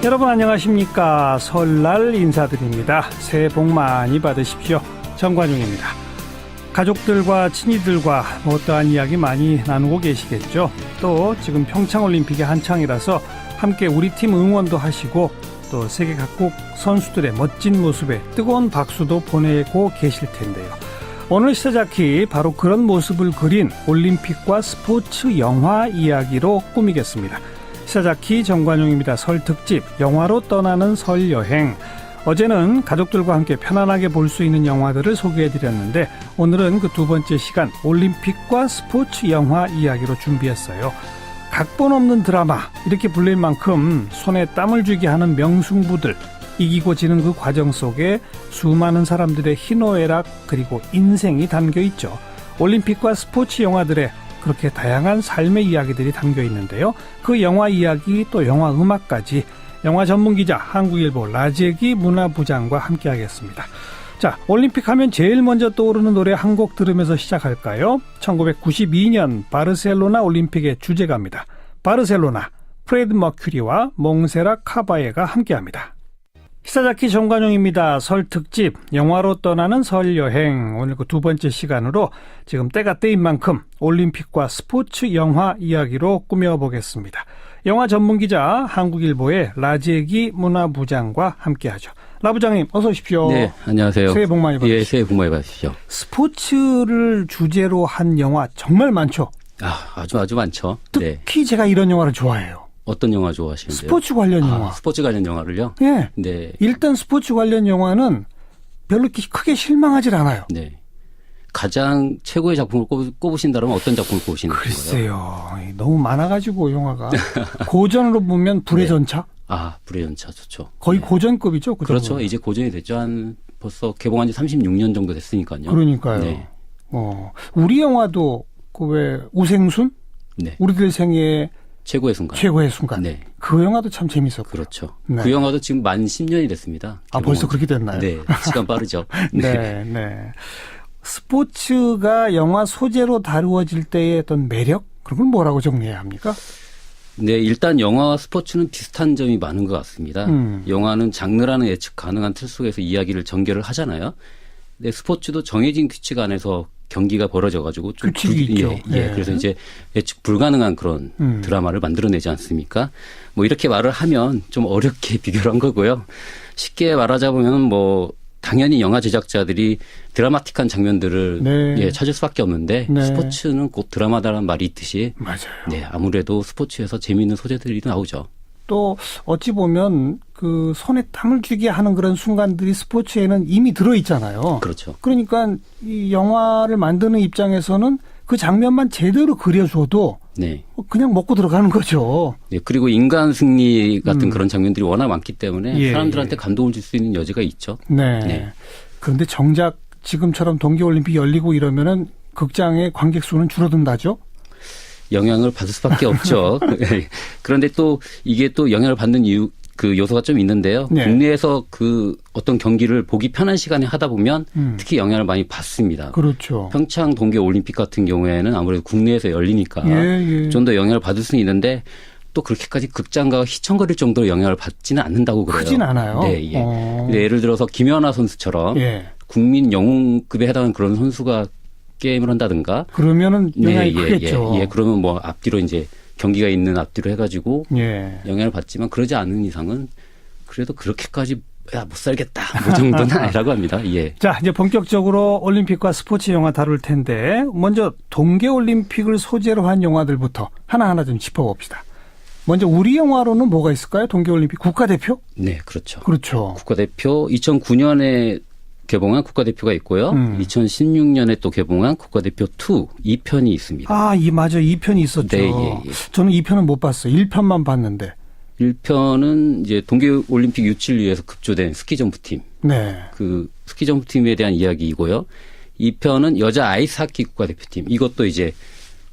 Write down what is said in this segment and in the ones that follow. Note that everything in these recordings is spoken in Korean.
여러분 안녕하십니까. 설날 인사드립니다. 새해 복 많이 받으십시오. 정관용입니다. 가족들과 친이들과 어떠한 이야기 많이 나누고 계시겠죠. 또 지금 평창올림픽이 한창이라서 함께 우리 팀 응원도 하시고 또 세계 각국 선수들의 멋진 모습에 뜨거운 박수도 보내고 계실 텐데요. 오늘 시사자키 바로 그런 모습을 그린 올림픽과 스포츠 영화 이야기로 꾸미겠습니다. 시사자키 정관용입니다. 설 특집 영화로 떠나는 설 여행. 어제는 가족들과 함께 편안하게 볼 수 있는 영화들을 소개해드렸는데 오늘은 그 두 번째 시간 올림픽과 스포츠 영화 이야기로 준비했어요. 각본 없는 드라마 이렇게 불릴 만큼 손에 땀을 쥐게 하는 명승부들, 이기고 지는 그 과정 속에 수많은 사람들의 희노애락 그리고 인생이 담겨 있죠. 올림픽과 스포츠 영화들의 그렇게 다양한 삶의 이야기들이 담겨 있는데요. 그 영화 이야기 또 영화 음악까지 영화 전문기자 한국일보 라재기 문화부장과 함께하겠습니다. 자, 올림픽 하면 제일 먼저 떠오르는 노래 한 곡 들으면서 시작할까요? 1992년 바르셀로나 올림픽의 주제가입니다. 바르셀로나, 프레드 머큐리와 몽세라 카바예가 함께합니다. 시사자키 정관용입니다. 설 특집 영화로 떠나는 설 여행, 오늘 그 두 번째 시간으로 지금 때가 때인 만큼 올림픽과 스포츠 영화 이야기로 꾸며보겠습니다. 영화 전문기자 한국일보의 라재기 문화부장과 함께하죠. 라 부장님 어서 오십시오. 네, 안녕하세요. 새해 복 많이 받으십시오. 예, 새해 복 많이 받으십시오. 스포츠를 주제로 한 영화 정말 많죠? 아주 많죠. 특히 제가 이런 영화를 좋아해요. 어떤 영화 좋아하시는데요? 스포츠 관련 영화. 스포츠 관련 영화를요? 예. 네. 일단 스포츠 관련 영화는 별로 크게 실망하지 않아요. 네. 가장 최고의 작품을 꼽으신다면 어떤 작품을 꼽으시는 거예요? 글쎄요. 너무 많아가지고 영화가. 고전으로 보면 불의 전차? 불의 전차 좋죠. 거의 네. 고전급이죠. 그렇죠. 이제 고전이 됐죠. 벌써 개봉한 지 36년 정도 됐으니까요. 그러니까요. 네. 우리 영화도 왜 우생순? 네. 우리들 생애의 최고의 순간. 최고의 순간. 네. 그 영화도 참 재밌었고. 그렇죠. 네. 그 영화도 지금 만 10년이 됐습니다. 벌써 그렇게 됐나요? 네. 시간 빠르죠. 네. 네. 스포츠가 영화 소재로 다루어질 때의 어떤 매력? 그런 걸 뭐라고 정리해야 합니까? 네, 일단 영화와 스포츠는 비슷한 점이 많은 것 같습니다. 영화는 장르라는 예측 가능한 틀 속에서 이야기를 전개를 하잖아요. 근데 스포츠도 정해진 규칙 안에서 경기가 벌어져가지고 좀 규칙이 있죠. 예. 그래서 이제 예측 불가능한 그런 드라마를 만들어내지 않습니까? 뭐 이렇게 말을 하면 좀 어렵게 비교를 한 거고요. 쉽게 말하자면 당연히 영화 제작자들이 드라마틱한 장면들을 찾을 수밖에 없는데 스포츠는 곧 드라마다라는 말이 있듯이 맞아요. 네, 아무래도 스포츠에서 재미있는 소재들이 나오죠. 또 어찌 보면 그 손에 땀을 쥐게 하는 그런 순간들이 스포츠에는 이미 들어있잖아요. 그렇죠. 그러니까 이 영화를 만드는 입장에서는 그 장면만 제대로 그려줘도 네. 그냥 먹고 들어가는 거죠. 네, 그리고 인간 승리 같은 그런 장면들이 워낙 많기 때문에 사람들한테 감동을 줄 수 있는 여지가 있죠. 네. 네. 그런데 정작 지금처럼 동계올림픽 열리고 이러면은 극장의 관객 수는 줄어든다죠? 영향을 받을 수밖에 없죠. 그런데 또 이게 또 영향을 받는 그 요소가 좀 있는데요. 네. 국내에서 그 어떤 경기를 보기 편한 시간에 하다 보면 특히 영향을 많이 받습니다. 그렇죠. 평창 동계올림픽 같은 경우에는 아무래도 국내에서 열리니까 좀 더 영향을 받을 수는 있는데 또 그렇게까지 극장가가 휘청거릴 정도로 영향을 받지는 않는다고 그래요. 크진 않아요. 네, 예. 근데 예를 들어서 김연아 선수처럼 국민 영웅급에 해당하는 그런 선수가 게임을 한다든가 그러면은 영향이 크겠죠. 그러면 앞뒤로 이제 경기가 있는 앞뒤로 해가지고 영향을 받지만 그러지 않은 이상은 그래도 그렇게까지 못 살겠다 그 정도는 아니라고 합니다. 예. 자, 이제 본격적으로 올림픽과 스포츠 영화 다룰 텐데 먼저 동계올림픽을 소재로 한 영화들부터 하나하나 좀 짚어봅시다. 먼저 우리 영화로는 뭐가 있을까요? 동계올림픽 국가대표? 네, 그렇죠. 그렇죠. 국가대표 2009년에 개봉한 국가대표가 있고요. 2016년에 또 개봉한 국가대표 2 2편이 있습니다. 맞아. 2편이 있었죠. 네, 예. 저는 2편은 못 봤어요. 1편만 봤는데. 1편은 이제 동계올림픽 유치를 위해서 급조된 스키점프팀. 네. 그 스키점프팀에 대한 이야기이고요. 2편은 여자 아이스하키 국가대표팀. 이것도 이제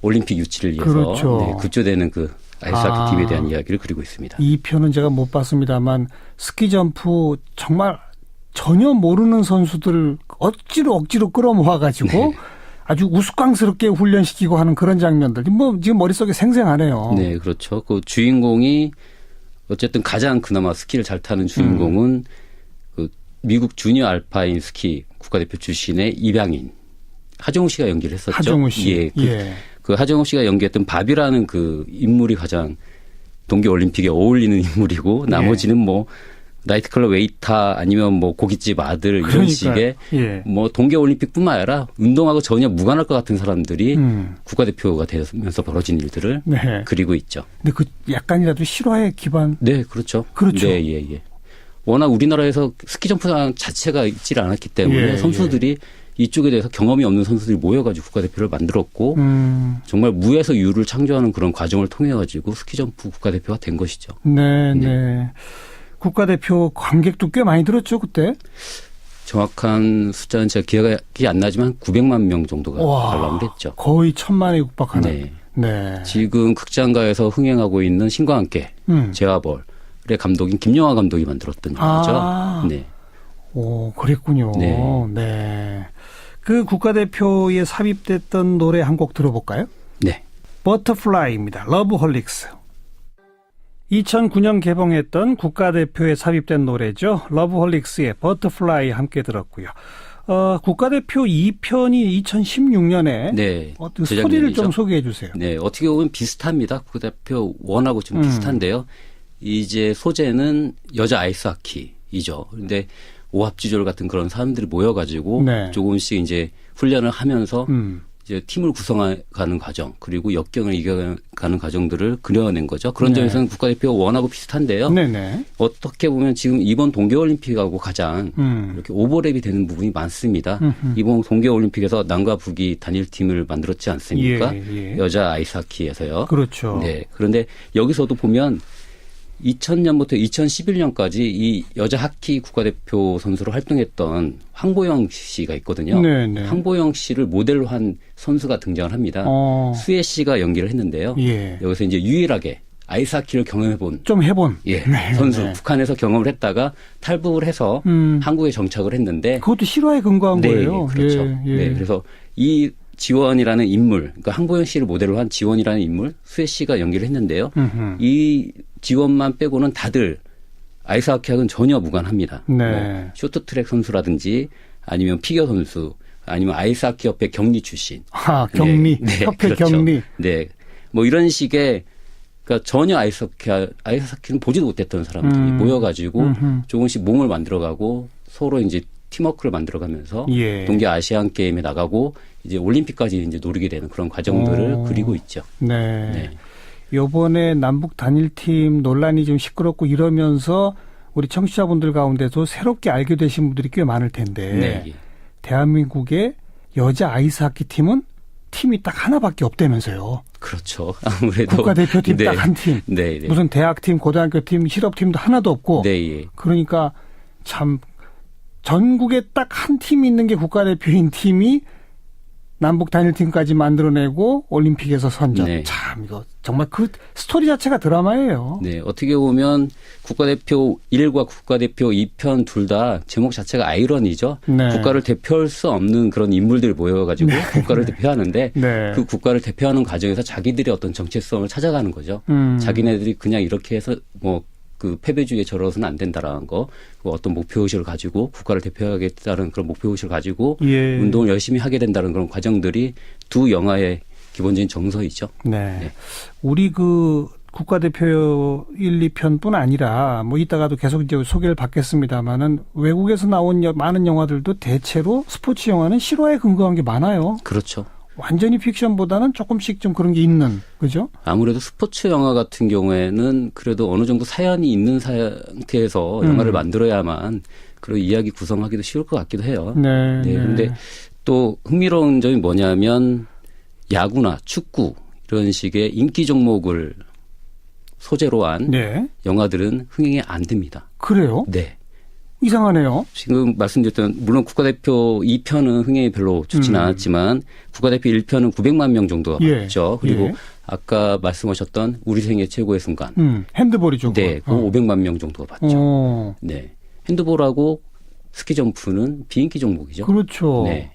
올림픽 유치를 위해서 그렇죠. 급조되는 그 아이스하키 팀에 대한 이야기를 그리고 있습니다. 2편은 제가 못 봤습니다만 스키점프 정말 전혀 모르는 선수들을 억지로 끌어모아가지고 아주 우스꽝스럽게 훈련시키고 하는 그런 장면들. 지금 머릿속에 생생하네요. 네, 그렇죠. 그 주인공이 어쨌든 가장 그나마 스키를 잘 타는 주인공은 그 미국 주니어 알파인 스키 국가대표 출신의 입양인 하정우 씨가 연기를 했었죠. 하정우 씨. 예. 그 하정우 씨가 연기했던 바비라는 그 인물이 가장 동계올림픽에 어울리는 인물이고 나머지는 뭐 나이트클럽 웨이터 아니면 뭐 고깃집 아들 이런 그러니까요. 식의 예. 뭐 동계올림픽뿐만 아니라 운동하고 전혀 무관할 것 같은 사람들이 국가대표가 되면서 벌어진 일들을 네. 그리고 있죠. 근데 그 약간이라도 실화에 기반. 네, 그렇죠. 그렇죠. 네, 예, 예. 워낙 우리나라에서 스키 점프장 자체가 있질 않았기 때문에 예, 선수들이 이쪽에 대해서 경험이 없는 선수들이 모여가지고 국가대표를 만들었고 정말 무에서 유를 창조하는 그런 과정을 통해 가지고 스키 점프 국가대표가 된 것이죠. 네, 네. 국가대표 관객도 꽤 많이 들었죠, 그때? 정확한 숫자는 제가 기억이 안 나지만 900만 명 정도가 관람을 했죠. 거의 1000만에 육박하는. 네. 네. 지금 극장가에서 흥행하고 있는 신과 함께 제와벌의 감독인 김영하 감독이 만들었던 영화죠. 네. 오, 그랬군요. 네. 네. 그 국가대표에 삽입됐던 노래 한 곡 들어볼까요? 네. 버터플라이입니다. 러브홀릭스. 2009년 개봉했던 국가대표에 삽입된 노래죠. 러브홀릭스의 버터플라이 함께 들었고요. 국가대표 2편이 2016년에 네. 스토리를 좀 소개해 주세요. 네. 어떻게 보면 비슷합니다. 국가대표 1하고 좀 비슷한데요. 이제 소재는 여자 아이스하키이죠. 그런데 오합지졸 같은 그런 사람들이 모여가지고 네. 조금씩 이제 훈련을 하면서 이제 팀을 구성해가는 과정 그리고 역경을 이겨가는 과정들을 그려낸 거죠. 그런 네. 점에서는 국가대표 1하고 비슷한데요. 네네. 어떻게 보면 지금 이번 동계올림픽하고 가장 이렇게 오버랩이 되는 부분이 많습니다. 이번 동계올림픽에서 남과 북이 단일팀을 만들었지 않습니까? 예. 여자 아이스하키에서요. 그렇죠. 네. 그런데 여기서도 보면 2000년부터 2011년까지 이 여자 하키 국가대표 선수로 활동했던 황보영 씨가 있거든요. 네네. 황보영 씨를 모델로 한 선수가 등장을 합니다. 수혜 씨가 연기를 했는데요. 예. 여기서 이제 유일하게 아이스하키를 경험해본 좀 해본. 예, 네, 선수 네. 북한에서 경험을 했다가 탈북을 해서 한국에 정착을 했는데 그것도 실화에 근거한 네, 거예요. 그렇죠. 예. 네, 그래서 이 지원이라는 인물, 그러니까 황보영 씨를 모델로 한 지원이라는 인물, 수혜 씨가 연기를 했는데요. 이 지원만 빼고는 다들 아이스하키하고는 전혀 무관합니다. 네. 뭐 쇼트트랙 선수라든지 아니면 피겨 선수, 아니면 아이스하키 협회 격리 출신. 격리, 네, 협회 그렇죠. 격리. 네, 뭐 이런 식의 그러니까 전혀 아이스하키는 보지도 못했던 사람들이 모여가지고 조금씩 몸을 만들어가고 서로 이제 팀워크를 만들어가면서 예. 동계 아시안 게임에 나가고 이제 올림픽까지 이제 노리게 되는 그런 과정들을 그리고 있죠. 네. 네. 요번에 남북 단일팀 논란이 좀 시끄럽고 이러면서 우리 청취자분들 가운데도 새롭게 알게 되신 분들이 꽤 많을 텐데 네. 대한민국의 여자 아이스하키 팀은 팀이 딱 하나밖에 없다면서요. 그렇죠. 아무래도 국가대표팀 네. 딱 한 팀. 네, 네. 무슨 대학팀, 고등학교팀, 실업팀도 하나도 없고. 네, 예. 그러니까 참 전국에 딱 한 팀이 있는 게 국가대표인 팀이 남북 단일팀까지 만들어내고 올림픽에서 선전. 네. 참 이거 정말 그 스토리 자체가 드라마예요. 네, 어떻게 보면 국가대표 1과 국가대표 2편 둘 다 제목 자체가 아이러니죠. 네. 국가를 대표할 수 없는 그런 인물들 모여가지고 국가를 대표하는데 네. 그 국가를 대표하는 과정에서 자기들의 어떤 정체성을 찾아가는 거죠. 자기네들이 그냥 이렇게 해서 뭐 그 패배주의에 절어서는 안 된다라는 거, 그 어떤 목표의식을 가지고 국가를 대표하겠다는 그런 목표의식을 가지고 예. 운동을 열심히 하게 된다는 그런 과정들이 두 영화의 기본적인 정서이죠. 네. 네. 우리 그 국가대표 1, 2편뿐 아니라 뭐 이따가도 계속 이제 소개를 받겠습니다만은 외국에서 나온 많은 영화들도 대체로 스포츠 영화는 실화에 근거한 게 많아요. 그렇죠. 완전히 픽션보다는 조금씩 좀 그런 게 있는, 그죠? 아무래도 스포츠 영화 같은 경우에는 그래도 어느 정도 사연이 있는 상태에서 영화를 만들어야만 그리고 이야기 구성하기도 쉬울 것 같기도 해요. 네. 네. 그런데 또 흥미로운 점이 뭐냐면 야구나 축구 이런 식의 인기 종목을 소재로 한 네. 영화들은 흥행이 안 됩니다. 그래요? 네. 이상하네요. 지금 말씀드렸던 물론 국가대표 2편은 흥행이 별로 좋지는 않았지만 국가대표 1편은 900만 명 정도가 예. 봤죠. 그리고 예. 아까 말씀하셨던 우리 생애 최고의 순간. 핸드볼이죠. 네, 그 500만 명 정도가 봤죠. 네. 핸드볼하고 스키 점프는 비인기 종목이죠. 그렇죠. 네.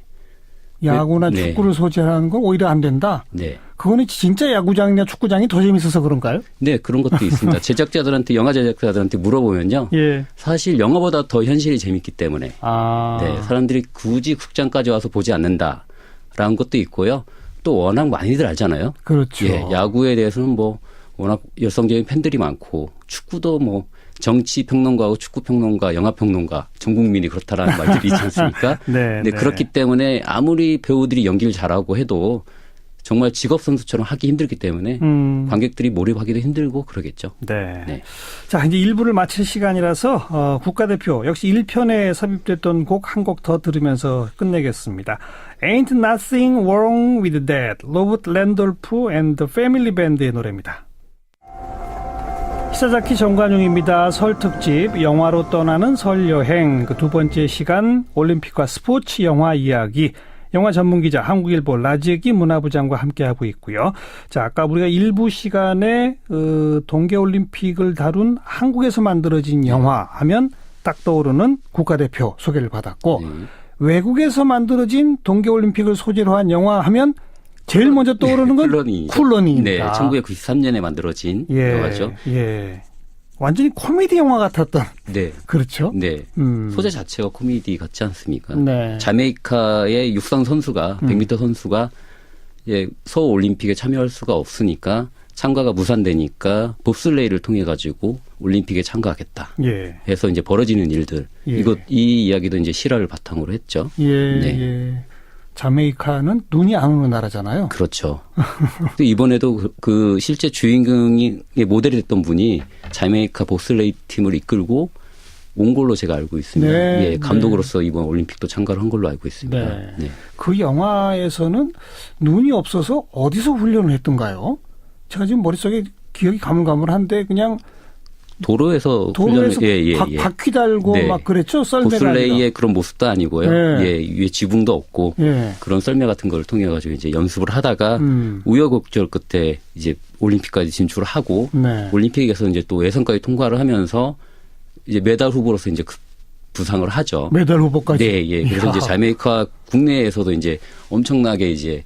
야구나 네. 축구를 소재하는 건 오히려 안 된다. 네. 그거는 진짜 야구장이나 축구장이 더 재밌어서 그런가요? 네, 그런 것도 있습니다. 제작자들한테, 영화 제작자들한테 물어보면요. 예. 사실 영화보다 더 현실이 재밌기 때문에. 아. 네, 사람들이 굳이 극장까지 와서 보지 않는다라는 것도 있고요. 또 워낙 많이들 알잖아요. 그렇죠. 예, 야구에 대해서는 뭐 워낙 열성적인 팬들이 많고 축구도 뭐 정치 평론가하고 축구 평론가, 영화 평론가, 전 국민이 그렇다라는 말들이 있지 않습니까? 네, 네, 그렇기 때문에 아무리 배우들이 연기를 잘하고 해도 정말 직업 선수처럼 하기 힘들기 때문에 관객들이 몰입하기도 힘들고 그러겠죠. 네. 네. 자, 이제 1부를 마칠 시간이라서 국가대표 역시 1편에 삽입됐던 곡 한 곡 더 들으면서 끝내겠습니다. Ain't Nothing Wrong with That, 로버트 랜돌프 and the Family Band의 노래입니다. 히사자키 정관용입니다. 설 특집 영화로 떠나는 설 여행 그 두 번째 시간 올림픽과 스포츠 영화 이야기 영화 전문기자 한국일보 라지기 문화부장과 함께하고 있고요. 자, 아까 우리가 일부 시간에 동계올림픽을 다룬 한국에서 만들어진 영화 하면 딱 떠오르는 국가대표 소개를 받았고 외국에서 만들어진 동계올림픽을 소재로 한 영화 하면 제일 먼저 떠오르는 건 쿨러니입니다. 네, 1993년에 만들어진 영화죠. 예. 완전히 코미디 영화 같았던. 네. 그렇죠. 네. 소재 자체가 코미디 같지 않습니까? 네. 자메이카의 육상 선수가 100m 선수가 이제 서울 올림픽에 참여할 수가 없으니까 참가가 무산되니까 봅슬레이를 통해 가지고 올림픽에 참가하겠다. 예. 해서 이제 벌어지는 일들. 예. 이 이야기도 이제 실화를 바탕으로 했죠. 예. 네. 예. 자메이카는 눈이 안 오는 나라잖아요. 그렇죠. 또 이번에도 그 실제 주인공이 모델이 됐던 분이 자메이카 봅슬레이 팀을 이끌고 온 걸로 제가 알고 있습니다. 네, 예, 감독으로서 이번 올림픽도 참가를 한 걸로 알고 있습니다. 네. 네. 그 영화에서는 눈이 없어서 어디서 훈련을 했던가요? 제가 지금 머릿속에 기억이 가물가물한데 그냥 도로에서 바퀴 달고 네. 막 그랬죠. 썰매가 봅슬레이의 그런 모습도 아니고요. 네. 예, 위에 지붕도 없고 예. 그런 썰매 같은 걸 통해 가지고 이제 연습을 하다가 우여곡절 끝에 이제 올림픽까지 진출을 하고 네. 올림픽에서 이제 또 예선까지 통과를 하면서 이제 메달 후보로서 이제 부상을 하죠. 메달 후보까지. 네, 예. 그래서 이제 자메이카 국내에서도 이제 엄청나게 이제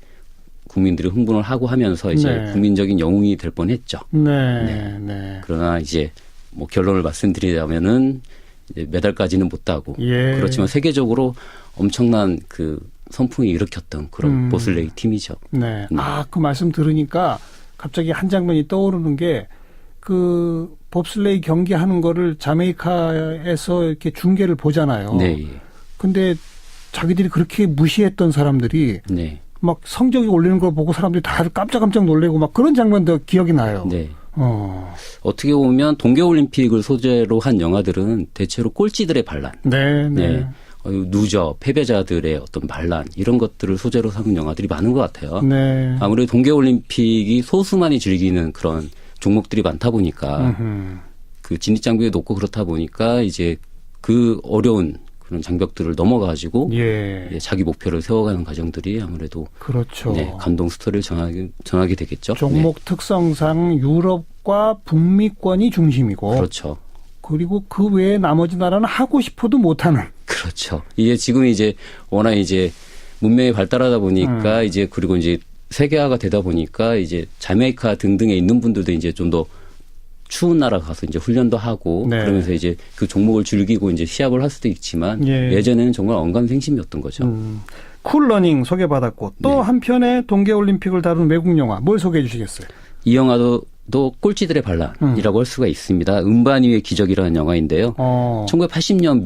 국민들이 흥분을 하고 하면서 이제 네. 국민적인 영웅이 될 뻔했죠. 네. 네. 그러나 이제 뭐 결론을 말씀드리자면은 이제 메달까지는 못 따고 예. 그렇지만 세계적으로 엄청난 그 선풍이 일으켰던 그런 보슬레이 팀이죠. 네. 그 말씀 들으니까 갑자기 한 장면이 떠오르는 게 그 봅슬레이 경기하는 거를 자메이카에서 이렇게 중계를 보잖아요. 네. 근데 자기들이 그렇게 무시했던 사람들이 네. 막 성적이 올리는 걸 보고 사람들이 다들 깜짝깜짝 놀래고 막 그런 장면도 기억이 나요. 네. 어떻게 보면 동계올림픽을 소재로 한 영화들은 대체로 꼴찌들의 반란. 네. 네. 누저, 패배자들의 어떤 반란 이런 것들을 소재로 삼은 영화들이 많은 것 같아요. 네. 아무래도 동계올림픽이 소수만이 즐기는 그런 종목들이 많다 보니까 그 진입장벽이 높고 그렇다 보니까 이제 그 어려운 그런 장벽들을 넘어가지고 예. 자기 목표를 세워가는 과정들이 아무래도 그렇죠. 네, 감동 스토리를 전하게 되겠죠. 종목 특성상 유럽과 북미권이 중심이고 그렇죠. 그리고 그 외에 나머지 나라는 하고 싶어도 못하는. 그렇죠. 이게 지금 이제 워낙 이제 문명이 발달하다 보니까 이제 그리고 이제 세계화가 되다 보니까 이제 자메이카 등등에 있는 분들도 이제 좀 더 추운 나라 가서 이제 훈련도 하고 네. 그러면서 이제 그 종목을 즐기고 이제 시합을 할 수도 있지만 예전에는 정말 언감생심이었던 거죠. 쿨러닝 소개받았고 또 네. 한편에 동계올림픽을 다룬 외국 영화 뭘 소개해 주시겠어요? 이 영화도 꼴찌들의 반란이라고 할 수가 있습니다. 음반 위의 기적이라는 영화인데요. 1980년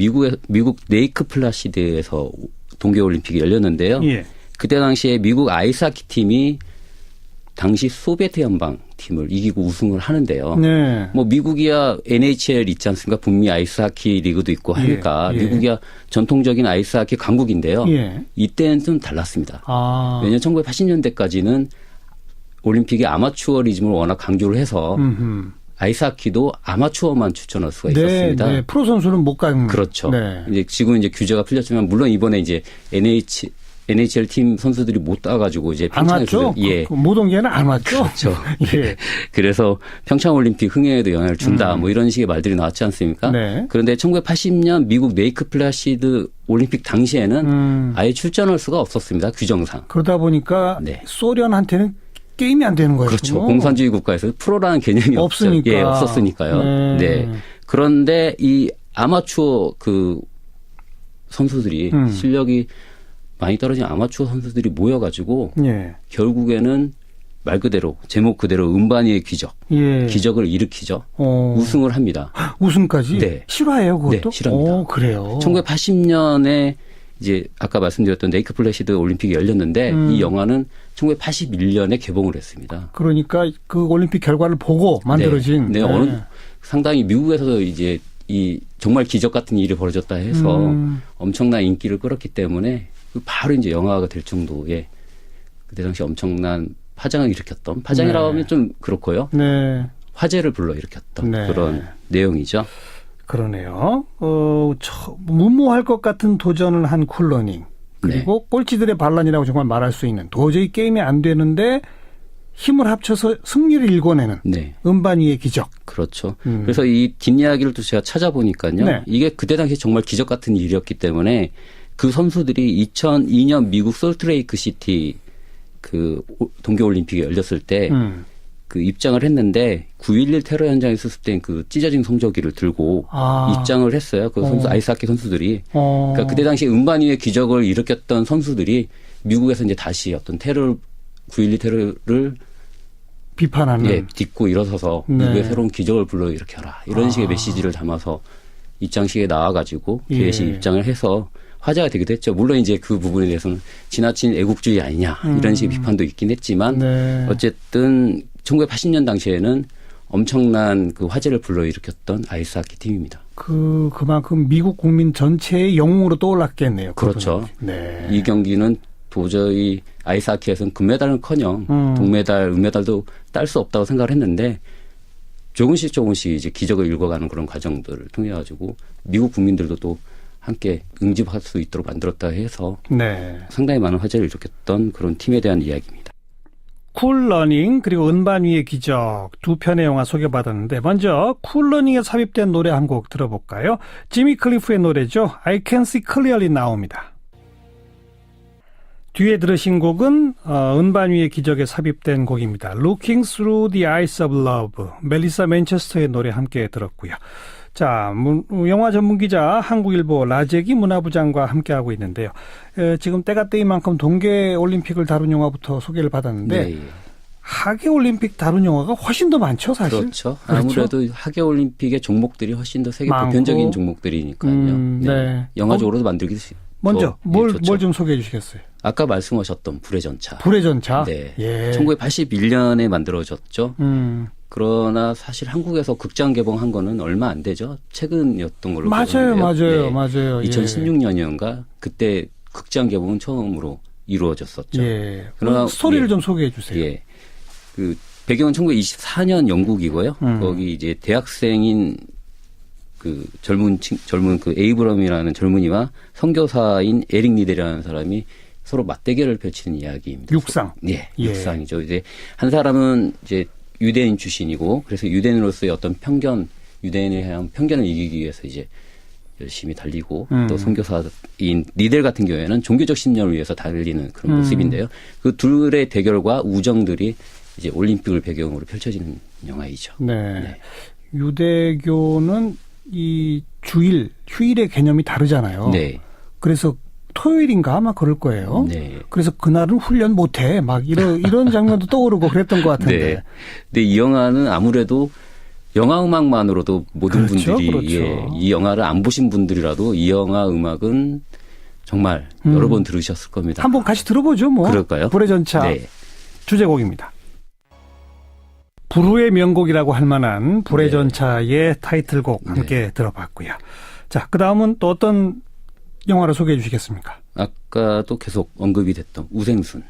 미국 네이크 플라시드에서 동계올림픽이 열렸는데요. 예. 그때 당시에 미국 아이스하키 팀이 당시 소비에트 연방 팀을 이기고 우승을 하는데요. 네. 뭐 미국이야 NHL 있지 않습니까? 북미 아이스하키 리그도 있고 하니까 미국이야 전통적인 아이스하키 강국인데요. 이때는 좀 달랐습니다. 왜냐하면 1980년대까지는 올림픽의 아마추어리즘을 워낙 강조를 해서 아이스하키도 아마추어만 추천할 수가 있었습니다. 네. 프로 선수는 못 가는. 그렇죠. 네. 이제 지금 이제 규제가 풀렸지만 물론 이번에 이제 NHL NHL 팀 선수들이 못 따가지고 이제 안 왔죠? 예. 그 모동계는 안 왔죠? 그렇죠. 예. 그래서 평창올림픽 흥행에도 영향을 준다. 뭐 이런 식의 말들이 나왔지 않습니까? 네. 그런데 1980년 미국 네이크 플래시드 올림픽 당시에는 아예 출전할 수가 없었습니다. 규정상. 그러다 보니까 네. 소련한테는 게임이 안 되는 거예요. 그렇죠. 공산주의 국가에서 프로라는 개념이 없으니까. 예, 없었으니까요. 네. 그런데 이 아마추어 그 선수들이 실력이 많이 떨어진 아마추어 선수들이 모여가지고 예. 결국에는 말 그대로 제목 그대로 음반위의 기적, 예. 기적을 일으키죠. 우승을 합니다. 우승까지? 네. 실화예요, 그것도? 네, 실화입니다. 그래요. 1980년에 이제 아까 말씀드렸던 네이크 플래시드 올림픽이 열렸는데 이 영화는 1981년에 개봉을 했습니다. 그러니까 그 올림픽 결과를 보고 만들어진. 네, 어느 상당히 미국에서도 이제 이 정말 기적 같은 일이 벌어졌다 해서 엄청난 인기를 끌었기 때문에 바로 이제 영화가 될 정도의 그때 당시 엄청난 파장을 일으켰던 파장이라고 하면 좀 그렇고요. 네. 화제를 불러일으켰던 네. 그런 내용이죠. 그러네요. 무모할 것 같은 도전을 한 쿨러닝. 그리고 꼴찌들의 반란이라고 정말 말할 수 있는 도저히 게임이 안 되는데 힘을 합쳐서 승리를 일궈내는 네. 음반 위의 기적. 그렇죠. 그래서 이 뒷이야기를 또 제가 찾아보니까요. 네. 이게 그때 당시 정말 기적 같은 일이었기 때문에 그 선수들이 2002년 미국 솔트레이크 시티 그 동계올림픽이 열렸을 때 그 입장을 했는데 9.11 테러 현장에 수습된 그 찢어진 성조기를 들고 입장을 했어요. 그 선수 아이스하키 선수들이. 그러니까 그때 당시 음반 위의 기적을 일으켰던 선수들이 미국에서 이제 다시 어떤 9.12 테러를 비판하는. 예, 딛고 일어서서 네. 미국의 새로운 기적을 불러일으켜라. 이런 식의 메시지를 담아서 입장식에 나와가지고 개회식 입장을 해서 화제가 되기도 했죠. 물론 이제 그 부분에 대해서는 지나친 애국주의 아니냐 이런 식의 비판도 있긴 했지만 네. 어쨌든 1980년 당시에는 엄청난 그 화제를 불러일으켰던 아이스하키 팀입니다. 그만큼 미국 국민 전체의 영웅으로 떠올랐겠네요. 그렇죠. 네. 이 경기는 도저히 아이스하키에서는 금메달은커녕 동메달, 은메달도 딸 수 없다고 생각을 했는데 조금씩 이제 기적을 읽어가는 그런 과정들을 통해 가지고 미국 국민들도 또 함께 응집할 수 있도록 만들었다 해서 네. 상당히 많은 화제를 일으켰던 그런 팀에 대한 이야기입니다. 쿨러닝 그리고 은반 위의 기적 두 편의 영화 소개받았는데 먼저 쿨러닝에 삽입된 노래 한 곡 들어볼까요? 지미 클리프의 노래죠. I Can See Clearly 나옵니다. 뒤에 들으신 곡은 은반 위의 기적에 삽입된 곡입니다. Looking Through the Eyes of Love 멜리사 맨체스터의 노래 함께 들었고요. 자, 영화 전문기자 한국일보 라재기 문화부장과 함께하고 있는데요. 지금 때가 때인 만큼 동계올림픽을 다룬 영화부터 소개를 받았는데 네. 하계올림픽 다룬 영화가 훨씬 더 많죠, 사실. 그렇죠. 아무래도 하계올림픽의 종목들이 훨씬 더 세계 보편적인 종목들이니까요. 네. 영화적으로도 만들기 먼저 뭘 좀 소개해 주시겠어요? 아까 말씀하셨던 불의 전차. 불의 전차? 네. 예. 1981년에 만들어졌죠. 그러나 사실 한국에서 극장 개봉한 거는 얼마 안 되죠. 최근이었던 걸로 맞아요. 네. 2016년이었는가? 그때 극장 개봉은 처음으로 이루어졌었죠. 예. 그러나 스토리를 좀 소개해 주세요. 예. 그 배경은 1924년 영국이고요. 거기 이제 대학생인 그 젊은 그 에이브럼이라는 젊은이와 선교사인 에릭 리델이라는 사람이 서로 맞대결을 펼치는 이야기입니다. 육상. 예. 육상이죠. 이제 한 사람은 이제 유대인 출신이고 그래서 유대인으로서의 어떤 유대인에 대한 편견을 이기기 위해서 이제 열심히 달리고 또 선교사인 리델 같은 경우에는 종교적 신념을 위해서 달리는 그런 모습인데요. 그 둘의 대결과 우정들이 이제 올림픽을 배경으로 펼쳐지는 영화이죠. 네. 네. 유대교는 이 휴일의 개념이 다르잖아요. 네. 그래서 토요일인가 아마 그럴 거예요. 네. 그래서 그날은 훈련 못해. 막 이런 장면도 떠오르고 그랬던 것 같은데. 네. 근데 이 영화는 아무래도 영화 음악만으로도 모든 그렇죠, 분들이 그렇죠. 예, 이 영화를 안 보신 분들이라도 이 영화 음악은 정말 여러 번 들으셨을 겁니다. 한번 같이 들어보죠, 뭐. 그럴까요? 불의 전차 네. 주제곡입니다. 불후의 명곡이라고 할 만한 불의 네. 전차의 타이틀곡 함께 들어봤고요. 자, 그다음은 또 어떤 영화를 소개해 주시겠습니까? 아까도 계속 언급이 됐던 우생순.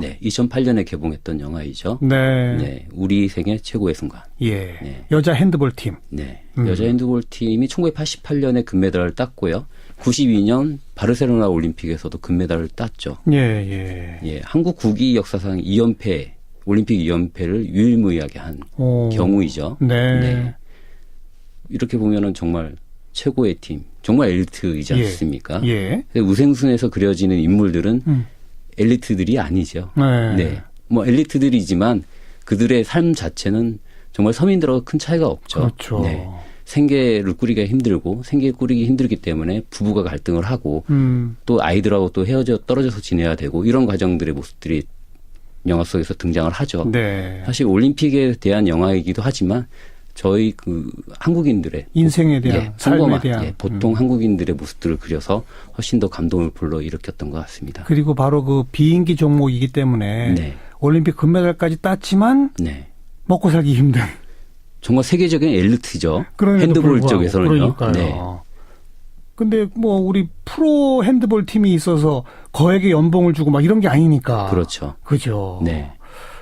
네, 2008년에 개봉했던 영화이죠. 네. 네, 우리 생애 최고의 순간. 예. 네. 여자 핸드볼 팀. 네. 여자 핸드볼 팀이 1988년에 금메달을 땄고요. 92년 바르셀로나 올림픽에서도 금메달을 땄죠. 예. 예, 한국 국기 역사상 2연패, 올림픽 2연패를 유일무이하게 한 경우이죠. 네. 이렇게 보면은 정말 최고의 팀, 정말 엘리트이지 않습니까? 예. 우생순에서 그려지는 인물들은 엘리트들이 아니죠. 네. 뭐 엘리트들이지만 그들의 삶 자체는 정말 서민들하고 큰 차이가 없죠. 그렇죠. 네. 생계를 꾸리기가 힘들고 생계 꾸리기 힘들기 때문에 부부가 갈등을 하고 또 아이들하고 또 헤어져 떨어져서 지내야 되고 이런 가정들의 모습들이 영화 속에서 등장을 하죠. 네. 사실 올림픽에 대한 영화이기도 하지만 저희 그 한국인들의 인생에 대한 삶에 대한 보통 한국인들의 모습들을 그려서 훨씬 더 감동을 불러일으켰던 것 같습니다. 그리고 바로 그 비인기 종목이기 때문에 네. 올림픽 금메달까지 땄지만 네. 먹고 살기 힘든. 정말 세계적인 엘리트죠. 그럼에도 핸드볼 불구하고. 쪽에서는요. 그러니까요. 네. 근데 뭐 우리 프로 핸드볼 팀이 있어서 거액의 연봉을 주고 막 이런 게 아니니까. 그렇죠. 그죠. 네.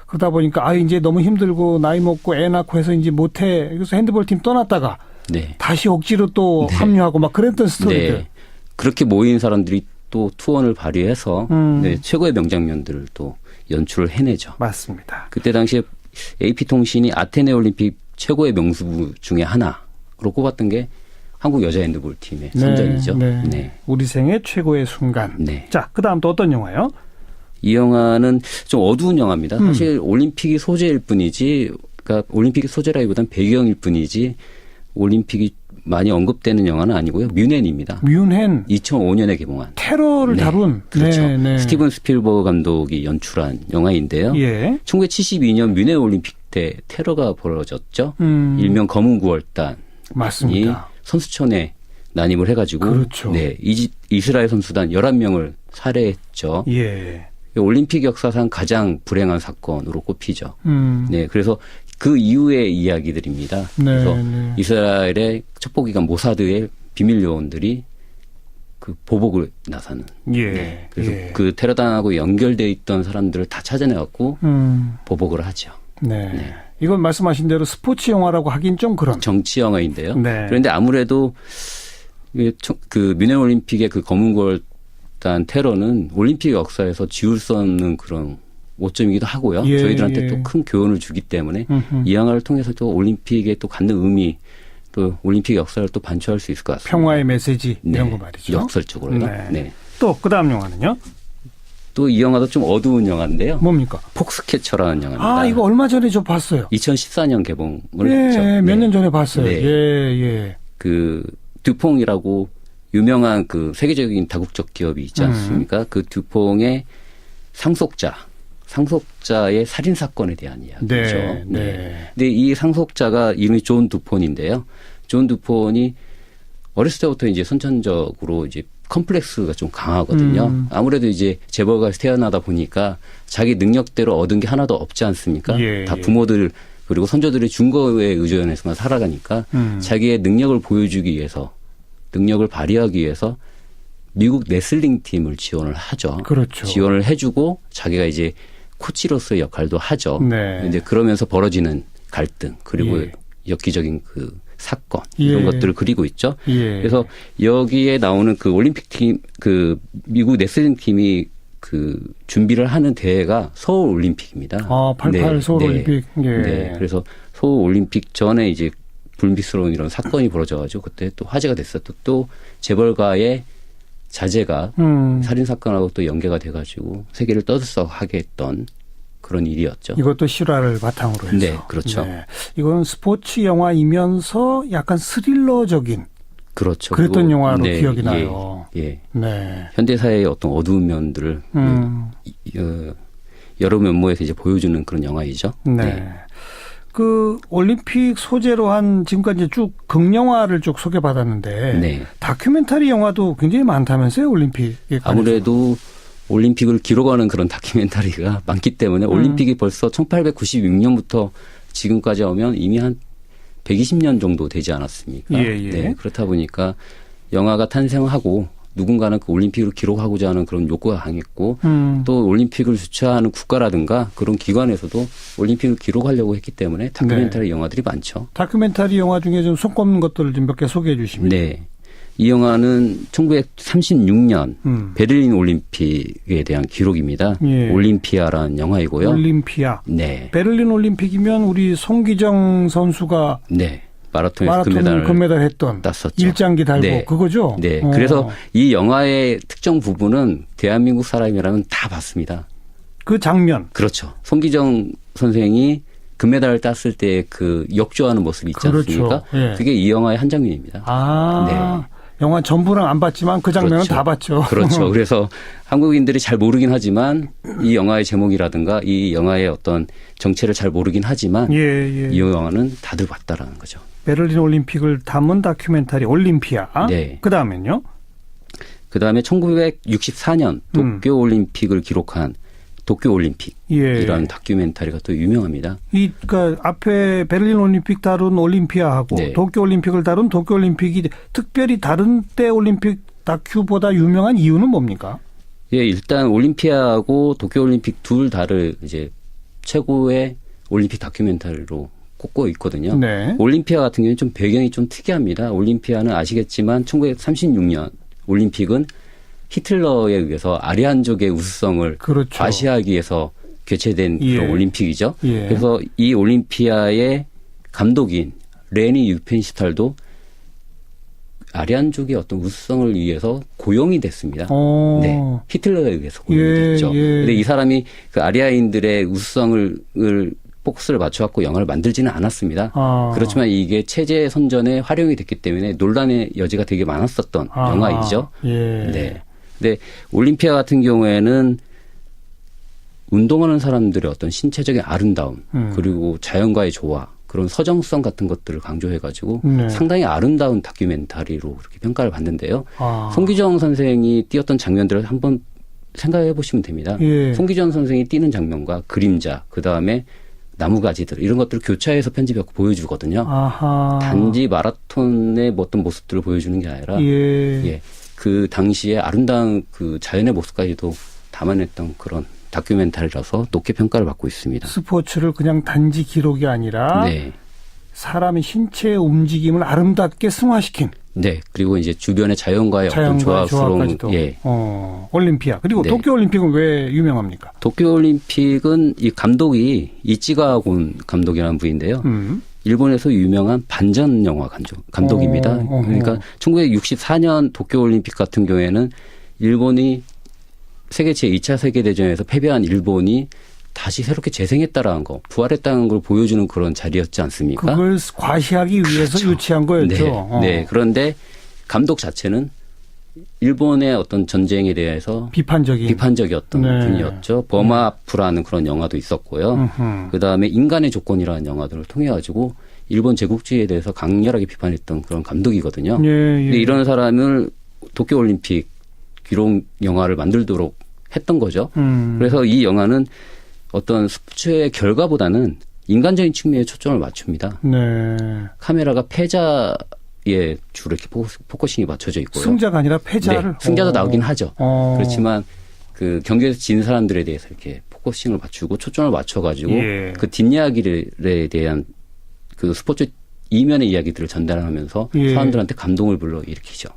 그러다 보니까 이제 너무 힘들고 나이 먹고 애 낳고 해서 이제 못해. 그래서 핸드볼 팀 떠났다가 네. 다시 억지로 또 합류하고 막 그랬던 스토리들. 네. 그렇게 모인 사람들이 또 투혼을 발휘해서 네, 최고의 명장면들을 또 연출을 해내죠. 맞습니다. 그때 당시에 AP통신이 아테네 올림픽 최고의 명수 중에 하나로 꼽았던 게 한국 여자 핸드볼 팀의 선전이죠. 네. 우리 생애 최고의 순간. 네. 자, 그다음 또 어떤 영화요? 이 영화는 좀 어두운 영화입니다. 사실 올림픽이 소재일 뿐이지, 그러니까 올림픽이 소재라기보단 배경일 뿐이지 올림픽이 많이 언급되는 영화는 아니고요. 뮌헨입니다. 뮌헨. 2005년에 개봉한. 테러를 다룬. 그렇죠. 네. 스티븐 스필버그 감독이 연출한 영화인데요. 예. 1972년 뮌헨 올림픽 때 테러가 벌어졌죠. 일명 검은 9월단이 맞습니다. 선수촌에 난입을 해가지고 그렇죠. 네, 이스라엘 선수단 11명을 살해했죠. 예. 올림픽 역사상 가장 불행한 사건으로 꼽히죠. 네, 그래서 그 이후의 이야기들입니다. 그래서 이스라엘의 첩보기관 모사드의 비밀 요원들이 그 보복을 나서는. 예. 네, 그래서 그 테러단하고 연결돼 있던 사람들을 다 찾아내갖고 보복을 하죠. 네. 이건 말씀하신 대로 스포츠 영화라고 하긴 좀 그런. 정치 영화인데요. 네. 그런데 아무래도 그 뮌헨 올림픽의 그 검은 9월단 테러는 올림픽 역사에서 지울 수 없는 그런 오점이기도 하고요. 예, 저희들한테 또 큰 교훈을 주기 때문에 이 영화를 통해서 또 올림픽에 또 갖는 의미, 또 올림픽 역사를 또 반추할 수 있을 것 같습니다. 평화의 메시지 이런 네. 거 말이죠. 역설적으로요. 네. 네. 또 그다음 영화는요? 또 이 영화도 좀 어두운 영화인데요. 뭡니까? 폭스캐쳐라는 영화입니다. 이거 얼마 전에 저 봤어요. 2014년 개봉을 예, 했죠. 몇 년 전에 봤어요. 네. 예. 그 듀퐁이라고 유명한 그 세계적인 다국적 기업이 있지 않습니까? 그 듀퐁의 상속자의 살인 사건에 대한 이야기죠. 네. 근데 이 상속자가 이름이 존 두폰인데요. 존 두폰이 어렸을 때부터 이제 선천적으로 이제 컴플렉스가 좀 강하거든요. 아무래도 이제 재벌가에서 태어나다 보니까 자기 능력대로 얻은 게 하나도 없지 않습니까? 다 부모들 그리고 선조들의 준거에 의존해서만 살아가니까 자기의 능력을 보여주기 위해서 능력을 발휘하기 위해서 미국 레슬링 팀을 지원을 하죠. 그렇죠. 지원을 해주고 자기가 이제 코치로서의 역할도 하죠. 네. 이제 그러면서 벌어지는 갈등 그리고 엽기적인 그 사건 이런 것들을 그리고 있죠. 그래서 여기에 나오는 그 올림픽 팀, 그 미국 레슬링 팀이 그 준비를 하는 대회가 서울 올림픽입니다. 88 서울 올림픽. 네. 그래서 서울 올림픽 전에 이제 불미스러운 이런 사건이 벌어져가지고 그때 또 화제가 됐었고 또 재벌가의 자제가 살인 사건하고 또 연계가 돼가지고 세계를 떠들썩하게 했던 그런 일이었죠. 이것도 실화를 바탕으로 해서. 네, 그렇죠. 네. 이건 스포츠 영화이면서 약간 스릴러적인 그렇죠. 그랬던 영화로 기억이 나요. 예. 네. 현대사의 어떤 어두운 면들을 여러 면모에서 이제 보여주는 그런 영화이죠. 네. 그 올림픽 소재로 한 지금까지 쭉 극영화를 쭉 소개받았는데 다큐멘터리 영화도 굉장히 많다면서요, 올림픽에 관해서. 아무래도 올림픽을 기록하는 그런 다큐멘터리가 많기 때문에 올림픽이 벌써 1896년부터 지금까지 오면 이미 한 120년 정도 되지 않았습니까? 네, 그렇다 보니까 영화가 탄생하고 누군가는 그 올림픽을 기록하고자 하는 그런 욕구가 강했고 또 올림픽을 주최하는 국가라든가 그런 기관에서도 올림픽을 기록하려고 했기 때문에 다큐멘터리 영화들이 많죠. 다큐멘터리 영화 중에 좀 손꼽는 것들을 좀 몇 개 소개해 주시면. 네. 이 영화는 1936년 베를린 올림픽에 대한 기록입니다. 예. 올림피아라는 영화이고요. 올림피아. 네. 베를린 올림픽이면 우리 송기정 선수가 네. 마라톤에서 마라톤 금메달 했던 땄었죠. 일장기 달고 네. 그거죠? 네. 그래서 이 영화의 특정 부분은 대한민국 사람이라면 다 봤습니다. 그 장면. 그렇죠. 송기정 선생이 금메달을 땄을 때 그 역조하는 모습이 있지 그렇죠. 않습니까? 예. 그게 이 영화의 한 장면입니다. 아. 영화 전부는 안 봤지만 그 장면은 그렇죠. 다 봤죠. 그렇죠. 그래서 한국인들이 잘 모르긴 하지만 이 영화의 제목이라든가 이 영화의 어떤 정체를 잘 모르긴 하지만 예. 이 영화는 다들 봤다라는 거죠. 베를린 올림픽을 담은 다큐멘터리 올림피아. 네. 그다음엔요? 그다음에 1964년 도쿄 올림픽을 기록한 도쿄 올림픽이라는 예. 다큐멘터리가 또 유명합니다. 그러니까 앞에 베를린 올림픽 다룬 올림피아하고 네. 도쿄 올림픽을 다룬 도쿄 올림픽이 특별히 다른 때 올림픽 다큐보다 유명한 이유는 뭡니까? 예, 일단 올림피아하고 도쿄 올림픽 둘 다를 이제 최고의 올림픽 다큐멘터리로 꼽고 있거든요. 네. 올림피아 같은 경우는 좀 배경이 좀 특이합니다. 올림피아는 아시겠지만 1936년 올림픽은 히틀러에 의해서 아리안족의 우수성을 그렇죠. 과시하기 위해서 개최된 예. 그런 올림픽이죠. 예. 그래서 이 올림피아의 감독인 레니 유펜슈탈도 아리안족의 어떤 우수성을 위해서 고용이 됐습니다. 네, 히틀러에 의해서 고용이 됐죠. 그런데 이 사람이 그 아리아인들의 우수성을 포커스를 맞춰갖고 영화를 만들지는 않았습니다. 그렇지만 이게 체제 선전에 활용이 됐기 때문에 논란의 여지가 되게 많았었던 영화이죠. 예. 네. 근데 올림피아 같은 경우에는 운동하는 사람들의 어떤 신체적인 아름다움 그리고 자연과의 조화 그런 서정성 같은 것들을 강조해가지고 네. 상당히 아름다운 다큐멘터리로 그렇게 평가를 받는데요. 송기정 선생이 띄었던 장면들을 한번 생각해 보시면 됩니다. 예. 송기정 선생이 뛰는 장면과 그림자 그다음에 나무가지들 이런 것들을 교차해서 편집하고 보여주거든요. 아하. 단지 마라톤의 어떤 모습들을 보여주는 게 아니라 예. 그 당시에 아름다운 그 자연의 모습까지도 담아냈던 그런 다큐멘터리라서 높게 평가를 받고 있습니다. 스포츠를 그냥 단지 기록이 아니라 네. 사람의 신체의 움직임을 아름답게 승화시킨. 네. 그리고 이제 주변의 자연과의 어떤 조화스러운 올림피아. 그리고 네. 도쿄 올림픽은 왜 유명합니까? 도쿄 올림픽은 이 감독이 이치가곤 감독이라는 분인데요. 일본에서 유명한 반전 영화 감독입니다. 그러니까 1964년 도쿄 올림픽 같은 경우에는 일본이 세계 제2차 세계대전에서 패배한 일본이 다시 새롭게 재생했다라는 거, 부활했다는 걸 보여주는 그런 자리였지 않습니까? 그걸 과시하기 위해서 그렇죠. 유치한 거였죠. 네. 그런데 감독 자체는 일본의 어떤 전쟁에 대해서 비판적이었던 분이었죠. 버마프라는 그런 영화도 있었고요. 그다음에 인간의 조건이라는 영화들을 통해 가지고 일본 제국주의에 대해서 강렬하게 비판했던 그런 감독이거든요. 근데 이런 사람을 도쿄올림픽 기록 영화를 만들도록 했던 거죠. 그래서 이 영화는 어떤 스포츠의 결과보다는 인간적인 측면에 초점을 맞춥니다. 네. 카메라가 패자에 주로 이렇게 포커싱이 맞춰져 있고요. 승자가 아니라 패자를. 네, 승자도 나오긴 하죠. 그렇지만 그 경기에서 진 사람들에 대해서 이렇게 포커싱을 맞추고 초점을 맞춰가지고 그 뒷이야기에 대한 그 스포츠 이면의 이야기들을 전달하면서 사람들한테 감동을 불러일으키죠.